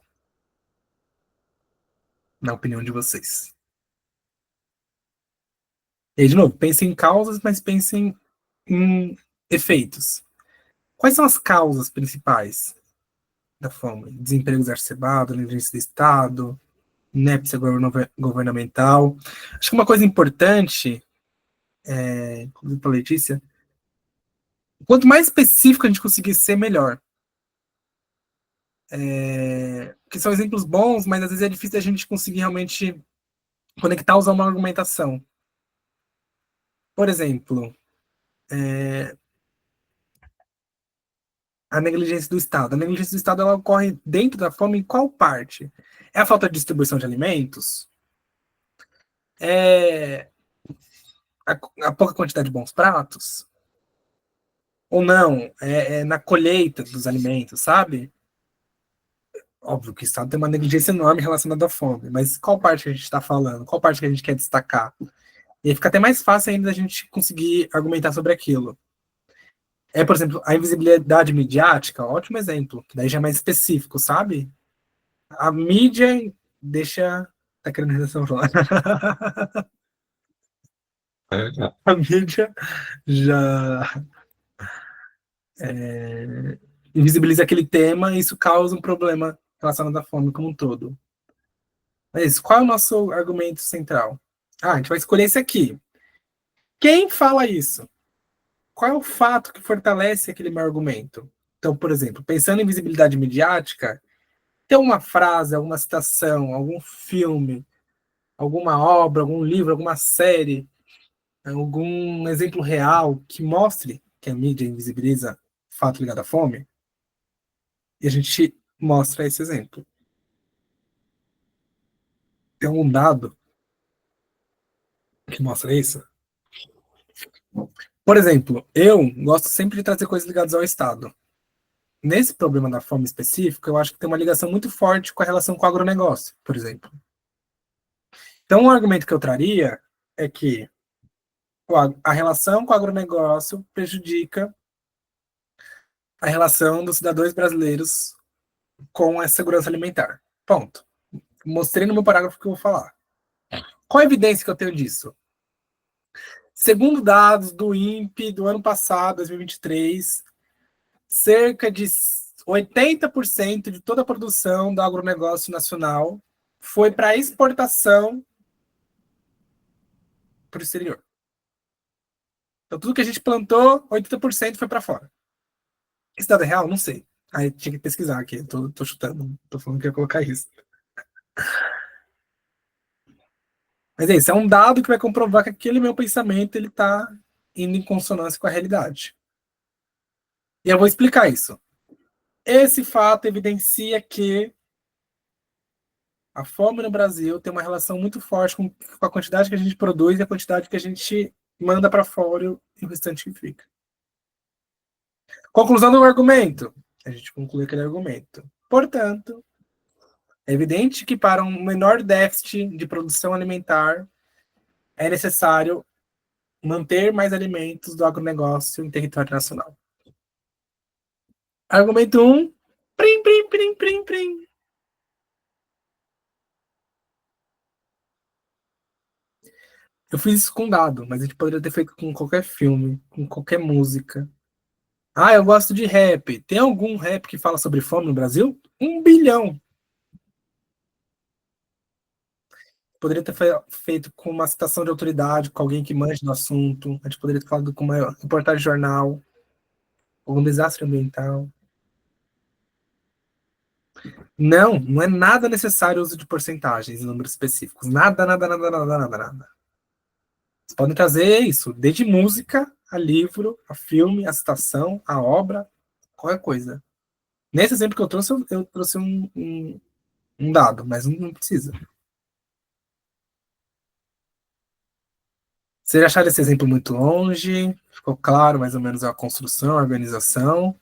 Speaker 1: Na opinião de vocês. E aí, de novo, pensem em causas, mas pensem em efeitos. Quais são as causas principais da fome? Desemprego exacerbado, negligência do Estado, inépcia governamental. Acho que uma coisa importante, inclusive para a Letícia, quanto mais específico a gente conseguir ser, melhor. Que são exemplos bons, mas às vezes é difícil a gente conseguir realmente conectar-os a uma argumentação. Por exemplo, a negligência do Estado. A negligência do Estado ela ocorre dentro da fome em qual parte? É a falta de distribuição de alimentos? É a pouca quantidade de bons pratos? Ou não? É na colheita dos alimentos, sabe? Óbvio que o Estado tem uma negligência enorme relacionada à fome, mas qual parte que a gente está falando? Qual parte que a gente quer destacar? E aí fica até mais fácil ainda a gente conseguir argumentar sobre aquilo. Por exemplo, a invisibilidade midiática, ótimo exemplo, que daí já é mais específico, sabe? A mídia deixa. Tá querendo dizer São João. A mídia já invisibiliza aquele tema e isso causa um problema relacionado à fome como um todo. É isso. Qual é o nosso argumento central? A gente vai escolher esse aqui. Quem fala isso? Qual é o fato que fortalece aquele meu argumento? Então, por exemplo, pensando em visibilidade midiática, tem uma frase, alguma citação, algum filme, alguma obra, algum livro, alguma série, algum exemplo real que mostre que a mídia invisibiliza fato ligado à fome? E a gente mostra esse exemplo. Tem um dado que mostra isso? Por exemplo, eu gosto sempre de trazer coisas ligadas ao Estado. Nesse problema da fome específico, eu acho que tem uma ligação muito forte com a relação com o agronegócio, por exemplo. Então, um argumento que eu traria é que a relação com o agronegócio prejudica a relação dos cidadãos brasileiros com a segurança alimentar. Ponto. Mostrei no meu parágrafo que eu vou falar. Qual a evidência que eu tenho disso? Segundo dados do INPE do ano passado, 2023, cerca de 80% de toda a produção do agronegócio nacional foi para exportação para o exterior. Então, tudo que a gente plantou, 80% foi para fora. Esse dado é real? Não sei. Aí tinha que pesquisar aqui. Tô chutando, tô falando que ia colocar isso. Mas é isso, é um dado que vai comprovar que aquele meu pensamento ele está indo em consonância com a realidade. E eu vou explicar isso. Esse fato evidencia que a fome no Brasil tem uma relação muito forte com a quantidade que a gente produz e a quantidade que a gente manda para fora e o restante que fica. Conclusão do argumento. A gente conclui aquele argumento. Portanto, é evidente que para um menor déficit de produção alimentar é necessário manter mais alimentos do agronegócio em território nacional. Argumento 1. Prim, prim, prim, prim, prim. Eu fiz isso com dado, mas a gente poderia ter feito com qualquer filme, com qualquer música. Ah, eu gosto de rap. Tem algum rap que fala sobre fome no Brasil? 1 bilhão. Poderia ter feito com uma citação de autoridade, com alguém que manje do assunto. A gente poderia ter falado com uma reportagem de jornal, algum desastre ambiental. Não, não é nada necessário o uso de porcentagens e números específicos. Nada, nada, nada, nada, nada, nada. Vocês podem trazer isso, desde música, a livro, a filme, a citação, a obra, qualquer coisa. Nesse exemplo que eu trouxe um dado, mas não precisa. Vocês acharam esse exemplo muito longe? Ficou claro mais ou menos a construção, a organização?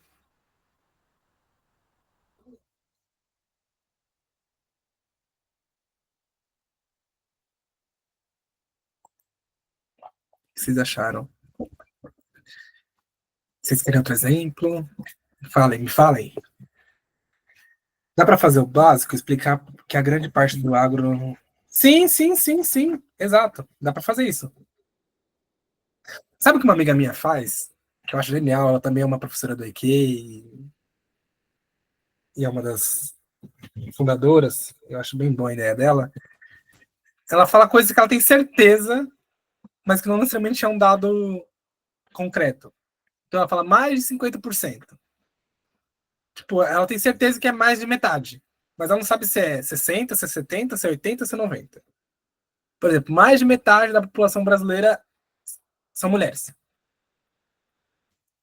Speaker 1: O que vocês acharam? Vocês querem outro exemplo? Falem, me falem. Dá para fazer o básico, explicar que a grande parte do agro. Sim, sim, sim, sim, exato. Dá para fazer isso. Sabe o que uma amiga minha faz? Que eu acho genial, ela também é uma professora do EQ e é uma das fundadoras, eu acho bem boa a ideia dela. Ela fala coisas que ela tem certeza, mas que não necessariamente é um dado concreto. Então ela fala mais de 50%. Tipo, ela tem certeza que é mais de metade. Mas ela não sabe se é 60, se é 70, se é 80, se é 90. Por exemplo, mais de metade da população brasileira são mulheres.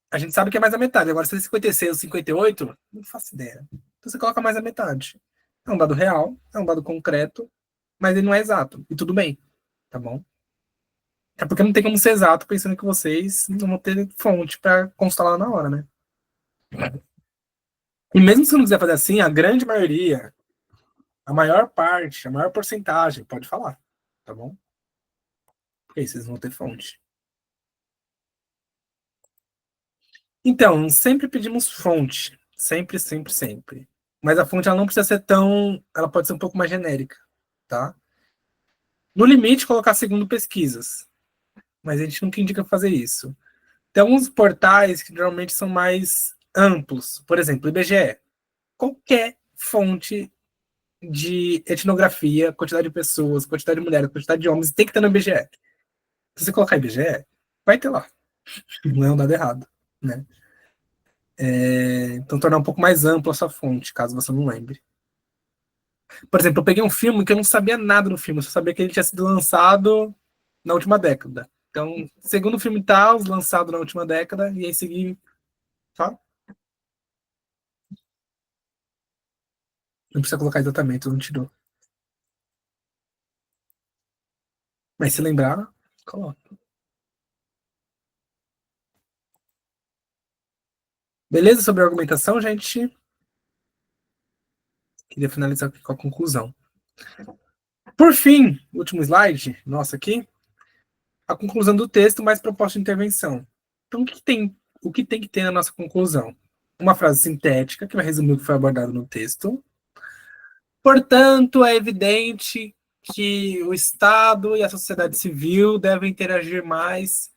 Speaker 1: A gente sabe que é mais da metade. Agora, se é 56 ou 58, não faço ideia. Então você coloca mais da metade. É um dado real, é um dado concreto, mas ele não é exato. E tudo bem, tá bom? É porque não tem como ser exato pensando que vocês não vão ter fonte para constar lá na hora, né? E mesmo se você não quiser fazer assim, a grande maioria, a maior parte, a maior porcentagem, pode falar, tá bom? Porque aí vocês vão ter fonte. Então, sempre pedimos fonte. Sempre, sempre, sempre. Mas a fonte ela não precisa ser tão. Ela pode ser um pouco mais genérica, tá? No limite, colocar segundo pesquisas. Mas a gente nunca indica fazer isso. Tem alguns portais que geralmente são mais amplos. Por exemplo, IBGE. Qualquer fonte de etnografia, quantidade de pessoas, quantidade de mulheres, quantidade de homens, tem que estar no IBGE. Se você colocar IBGE, vai ter lá. Não é um dado errado, né? Então, tornar um pouco mais ampla a sua fonte, caso você não lembre. Por exemplo, eu peguei um filme que eu não sabia nada no filme, eu só sabia que ele tinha sido lançado na última década. Então, segundo o filme tal, lançado na última década, e aí seguir, tá? Não precisa colocar exatamente, eu não tirou. Mas se lembrar, coloca. Beleza sobre a argumentação, gente? Queria finalizar com a conclusão. Por fim, último slide, nossa aqui, a conclusão do texto mais proposta de intervenção. Então, o que tem que ter na nossa conclusão? Uma frase sintética, que vai resumir o que foi abordado no texto. Portanto, é evidente que o Estado e a sociedade civil devem interagir mais,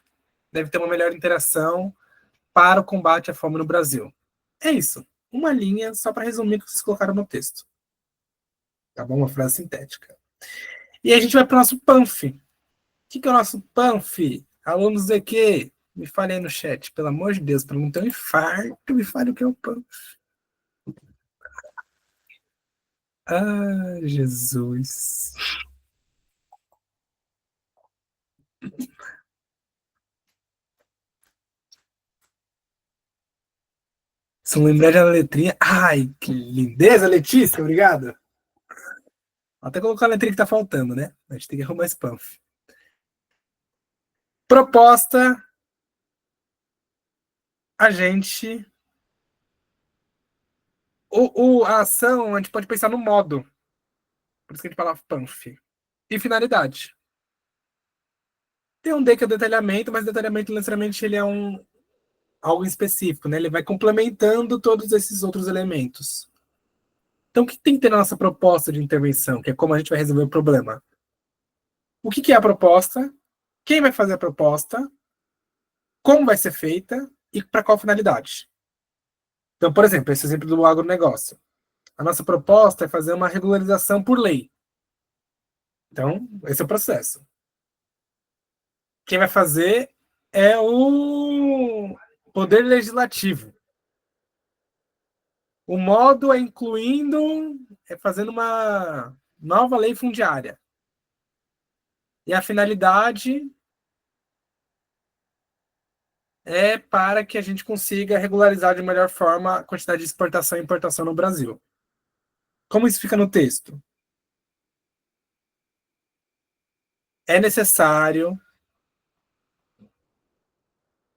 Speaker 1: deve ter uma melhor interação para o combate à fome no Brasil. É isso. Uma linha só para resumir o que vocês colocaram no texto. Tá bom? Uma frase sintética. E aí a gente vai para o nosso PANF. O que é o nosso PANF? Alunos de quê? Me falem aí no chat, pelo amor de Deus, para não ter um infarto, me fale o que é o PANF. Ah, Jesus. Se não lembrar da letrinha. Ai, que lindeza, Letícia, obrigado. Vou até colocar a letrinha que tá faltando, né? A gente tem que arrumar esse panf. Proposta. A gente. A ação, a gente pode pensar no modo. Por isso que a gente fala panf. E finalidade. Tem um D que é o detalhamento, mas detalhamento necessariamente ele é algo específico, né? Ele vai complementando todos esses outros elementos. Então, o que tem que ter na nossa proposta de intervenção, que é como a gente vai resolver o problema? O que é a proposta? Quem vai fazer a proposta? Como vai ser feita? E para qual finalidade? Então, por exemplo, esse exemplo do agronegócio. A nossa proposta é fazer uma regularização por lei. Então, esse é o processo. Quem vai fazer é o Poder Legislativo. O modo é incluindo, é fazendo uma nova lei fundiária. E a finalidade é para que a gente consiga regularizar de melhor forma a quantidade de exportação e importação no Brasil. Como isso fica no texto? É necessário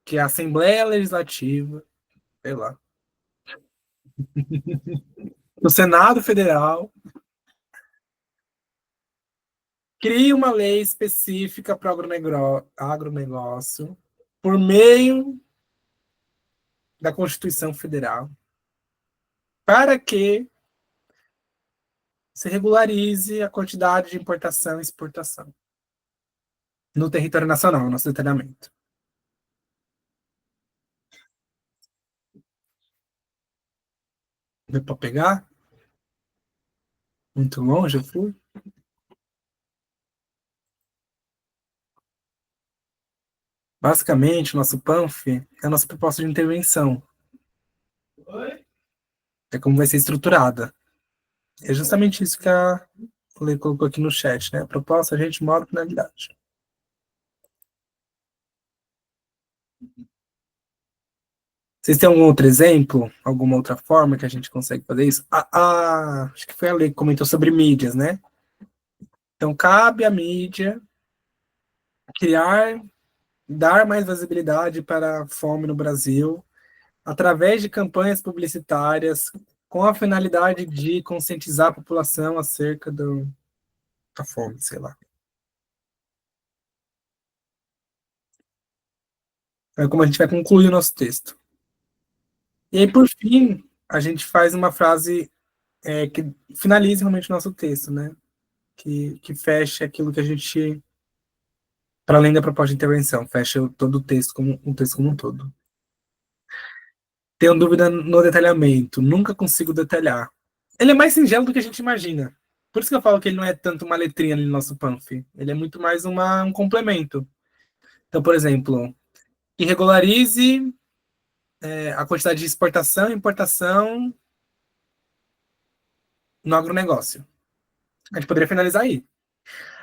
Speaker 1: que a Assembleia Legislativa, sei lá, o Senado Federal crie uma lei específica para o agronegócio por meio da Constituição Federal para que se regularize a quantidade de importação e exportação no território nacional, nosso detalhamento. Deu para pegar? Muito longe eu fui? Basicamente, o nosso PANF é a nossa proposta de intervenção. É como vai ser estruturada. É justamente isso que a Lê colocou aqui no chat, né? Proposta, agente, modo, finalidade. Vocês têm algum outro exemplo? Alguma outra forma que a gente consegue fazer isso? Acho que foi a Lê que comentou sobre mídias, né? Então, cabe à mídia criar, dar mais visibilidade para a fome no Brasil, através de campanhas publicitárias, com a finalidade de conscientizar a população acerca da fome, sei lá. É como a gente vai concluir o nosso texto. E aí, por fim, a gente faz uma frase que finalize realmente o nosso texto, né? Que feche aquilo que a gente, para além da proposta de intervenção, fecha todo o texto como um texto como um todo. Tenho dúvida no detalhamento, nunca consigo detalhar. Ele é mais singelo do que a gente imagina. Por isso que eu falo que ele não é tanto uma letrinha ali no nosso panf. Ele é muito mais um complemento. Então, por exemplo, que regularize a quantidade de exportação e importação no agronegócio. A gente poderia finalizar aí.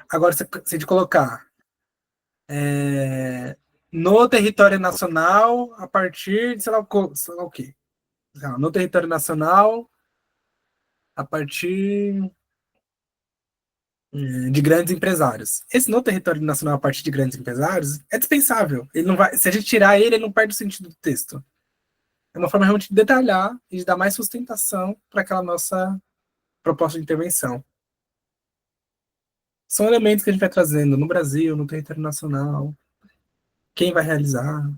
Speaker 1: Agora, se a gente colocar no território nacional, a partir de sei lá o quê. No território nacional, a partir de grandes empresários. Esse no território nacional, a partir de grandes empresários, é dispensável. Ele não vai, se a gente tirar ele não perde o sentido do texto. É uma forma realmente de detalhar e de dar mais sustentação para aquela nossa proposta de intervenção. São elementos que a gente vai trazendo no Brasil, no território nacional. Quem vai realizar?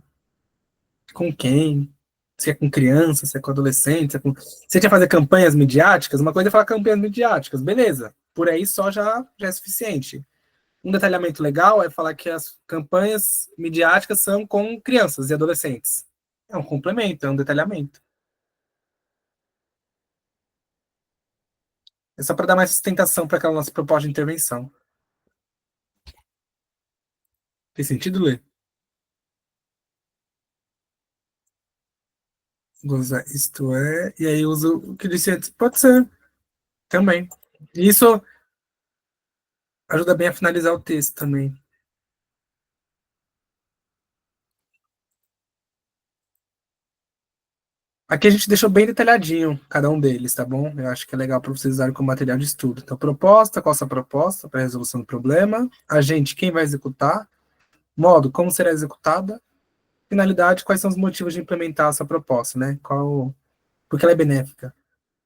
Speaker 1: Com quem? Se é com criança, se é com adolescente, se é com... Se a gente vai fazer campanhas midiáticas, uma coisa é falar campanhas midiáticas, beleza. Por aí só já é suficiente. Um detalhamento legal é falar que as campanhas midiáticas são com crianças e adolescentes. É um complemento, é um detalhamento. É só para dar mais sustentação para aquela nossa proposta de intervenção. Tem sentido, Lê? Usa isto é, e aí uso o que disse antes. Pode ser, também. Isso ajuda bem a finalizar o texto também. Aqui a gente deixou bem detalhadinho cada um deles, tá bom? Eu acho que é legal para vocês usarem como material de estudo. Então, proposta, qual a sua proposta para a resolução do problema? Agente, quem vai executar? Modo, como será executada? Finalidade, quais são os motivos de implementar essa proposta, né? Porque ela é benéfica.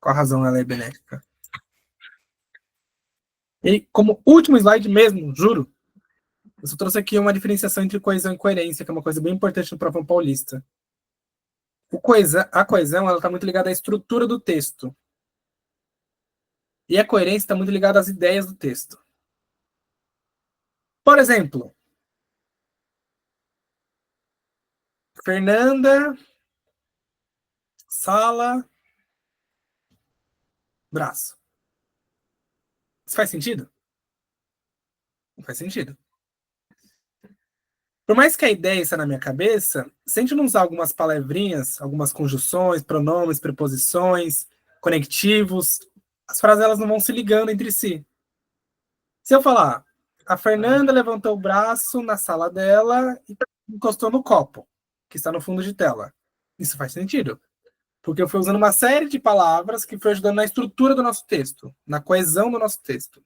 Speaker 1: Qual a razão ela é benéfica? E como último slide mesmo, juro, eu só trouxe aqui uma diferenciação entre coesão e coerência, que é uma coisa bem importante no Provão Paulista. A coesão ela está muito ligada à estrutura do texto. E a coerência está muito ligada às ideias do texto. Por exemplo, Fernanda, sala, braço. Isso faz sentido? Não faz sentido. Por mais que a ideia esteja na minha cabeça, se a gente não usar algumas palavrinhas, algumas conjunções, pronomes, preposições, conectivos, as frases elas não vão se ligando entre si. Se eu falar, a Fernanda levantou o braço na sala dela e encostou no copo, que está no fundo de tela. Isso faz sentido. Porque eu fui usando uma série de palavras que foi ajudando na estrutura do nosso texto, na coesão do nosso texto.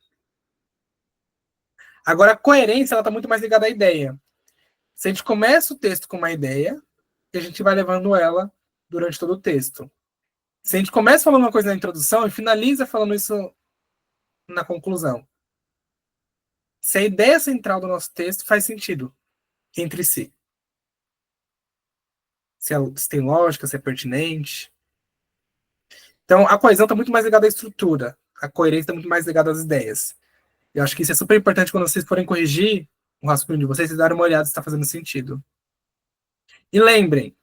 Speaker 1: Agora, a coerência está muito mais ligada à ideia. Se a gente começa o texto com uma ideia, a gente vai levando ela durante todo o texto. Se a gente começa falando uma coisa na introdução e finaliza falando isso na conclusão. Se a ideia central do nosso texto faz sentido entre si. Se tem lógica, se é pertinente. Então, a coesão está muito mais ligada à estrutura. A coerência está muito mais ligada às ideias. Eu acho que isso é super importante quando vocês forem corrigir o raciocínio de vocês e darem uma olhada se está fazendo sentido. E lembrem,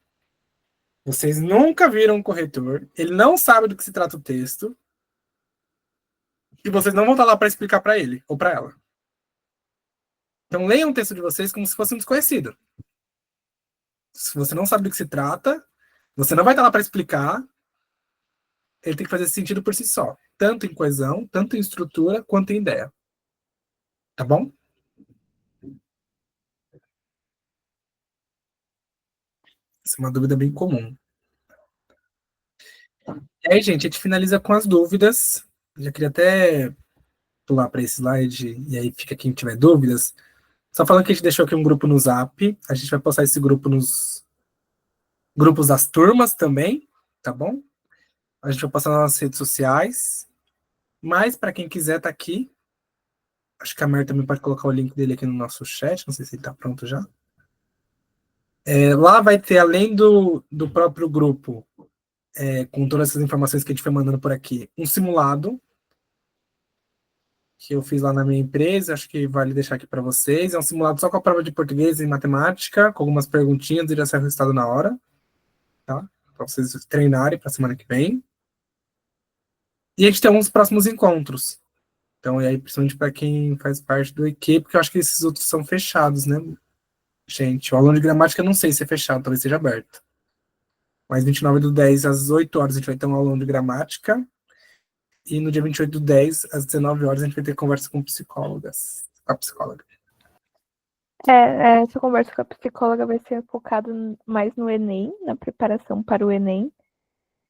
Speaker 1: vocês nunca viram um corretor, ele não sabe do que se trata o texto, e vocês não vão estar lá para explicar para ele ou para ela. Então leiam o texto de vocês como se fosse um desconhecido. Se você não sabe do que se trata, você não vai estar lá para explicar, ele tem que fazer sentido por si só, tanto em coesão, tanto em estrutura, quanto em ideia. Tá bom? Essa é uma dúvida bem comum. E aí, gente, a gente finaliza com as dúvidas. Já queria até pular para esse slide, e aí fica quem tiver dúvidas. Só falando que a gente deixou aqui um grupo no Zap. A gente vai postar esse grupo nos grupos das turmas também, tá bom? A gente vai postar nas redes sociais. Mas, para quem quiser, tá aqui. Acho que a Mer também pode colocar o link dele aqui no nosso chat. Não sei se ele tá pronto já. Lá vai ter, além do próprio grupo, com todas essas informações que a gente foi mandando por aqui, um simulado que eu fiz lá na minha empresa, acho que vale deixar aqui para vocês. É um simulado só com a prova de português e matemática, com algumas perguntinhas e já sai o resultado na hora, tá? Para vocês treinarem para a semana que vem. E a gente tem alguns próximos encontros. Então, e aí, principalmente para quem faz parte do EQ, porque eu acho que esses outros são fechados, né? Gente, o aluno de gramática eu não sei se é fechado, talvez seja aberto. Mas 29/10, às 8 horas, a gente vai ter um aulão de gramática. E no dia 28/10, às 19 horas, a gente vai ter conversa com psicólogas. Com a psicóloga.
Speaker 3: Essa conversa com a psicóloga vai ser focada mais no Enem, na preparação para o Enem,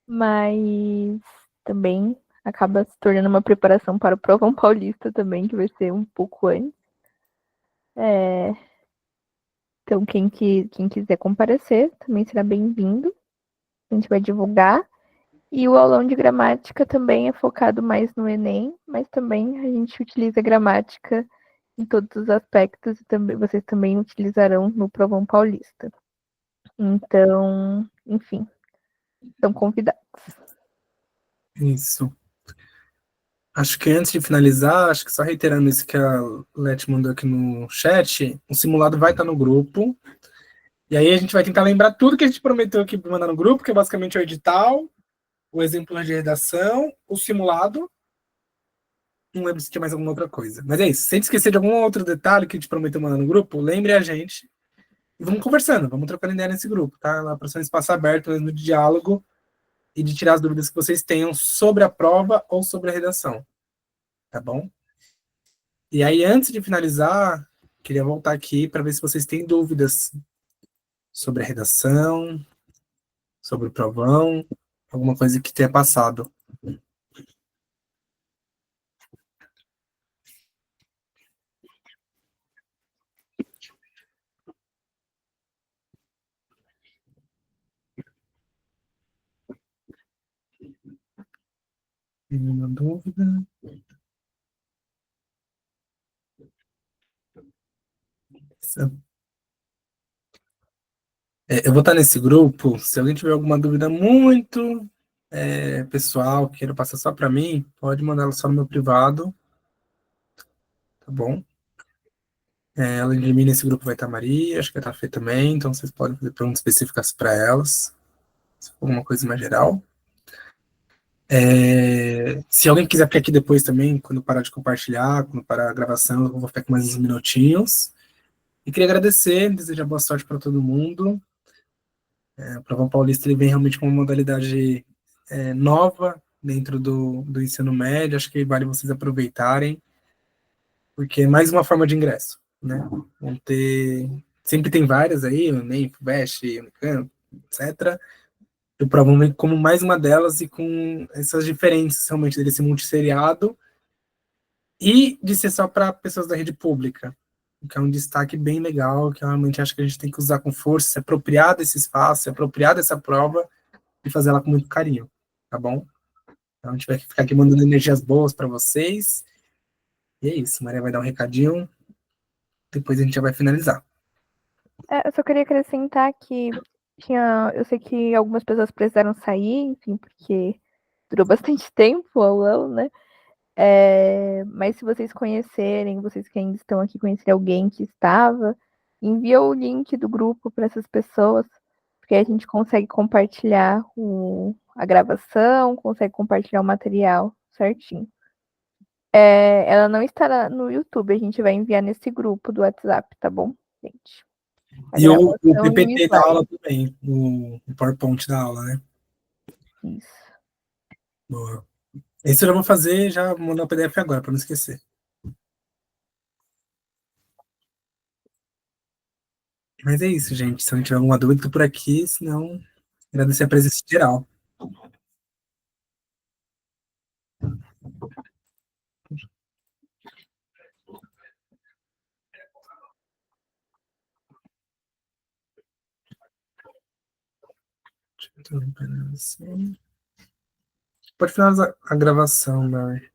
Speaker 3: mas também acaba se tornando uma preparação para o Provão Paulista também, que vai ser um pouco antes. Então, quem quiser comparecer também será bem-vindo. A gente vai divulgar. E o aulão de gramática também é focado mais no Enem, mas também a gente utiliza gramática em todos os aspectos e também vocês também utilizarão no Provão Paulista. Então, enfim, estão convidados.
Speaker 1: Isso. Acho que antes de finalizar, acho que só reiterando isso que a Leti mandou aqui no chat, o simulado vai estar no grupo. E aí a gente vai tentar lembrar tudo que a gente prometeu aqui para mandar no grupo, que é basicamente o edital, o exemplo de redação, o simulado. Não lembro se tinha mais alguma outra coisa. Mas é isso. Sem esquecer de algum outro detalhe que a gente prometeu mandar no grupo, lembre a gente. E vamos conversando, vamos trocando ideia nesse grupo, tá? Lá para ser um espaço aberto mesmo de diálogo e de tirar as dúvidas que vocês tenham sobre a prova ou sobre a redação. Tá bom? E aí, antes de finalizar, queria voltar aqui para ver se vocês têm dúvidas sobre a redação, sobre o provão, alguma coisa que tenha passado. Nenhuma dúvida. Eu vou estar nesse grupo. Se alguém tiver alguma dúvida muito pessoal, queira passar só para mim, pode mandar ela só no meu privado, tá bom? Além de mim, nesse grupo vai estar a Maria, acho que vai estar a Fê também, então vocês podem fazer perguntas específicas para elas, se for alguma coisa mais geral. Se alguém quiser ficar aqui depois também, quando parar de compartilhar, quando parar a gravação, eu vou ficar aqui mais uns minutinhos. E queria agradecer, desejar boa sorte para todo mundo. O Provão Paulista ele vem realmente com uma modalidade nova dentro do ensino médio, acho que vale vocês aproveitarem, porque é mais uma forma de ingresso, né? Vão ter, sempre tem várias aí, o Enem, FUVEST, Unicamp, etc. O Provão vem como mais uma delas e com essas diferenças realmente dele ser multisseriado e de ser só para pessoas da rede pública, que é um destaque bem legal, que eu realmente acho que a gente tem que usar com força, se apropriar desse espaço, se apropriar dessa prova e fazer ela com muito carinho, tá bom? Então a gente vai ficar aqui mandando energias boas para vocês. E é isso, Maria vai dar um recadinho, depois a gente já vai finalizar.
Speaker 3: Eu só queria acrescentar que eu sei que algumas pessoas precisaram sair, enfim, porque durou bastante tempo o aulão, né? Mas se vocês conhecerem, vocês que ainda estão aqui conhecerem alguém que estava, envia o link do grupo para essas pessoas, porque a gente consegue compartilhar a gravação, consegue compartilhar o material certinho. Ela não estará no YouTube, a gente vai enviar nesse grupo do WhatsApp, tá bom, gente?
Speaker 1: E o
Speaker 3: E
Speaker 1: PPT da aula também, o PowerPoint da aula, né?
Speaker 3: Isso.
Speaker 1: Boa. Esse eu já vou fazer, já vou mandar o PDF agora, para não esquecer. Mas é isso, gente. Se não tiver alguma dúvida, tô por aqui, senão agradecer a presença geral. Pode finalizar a gravação, Mary.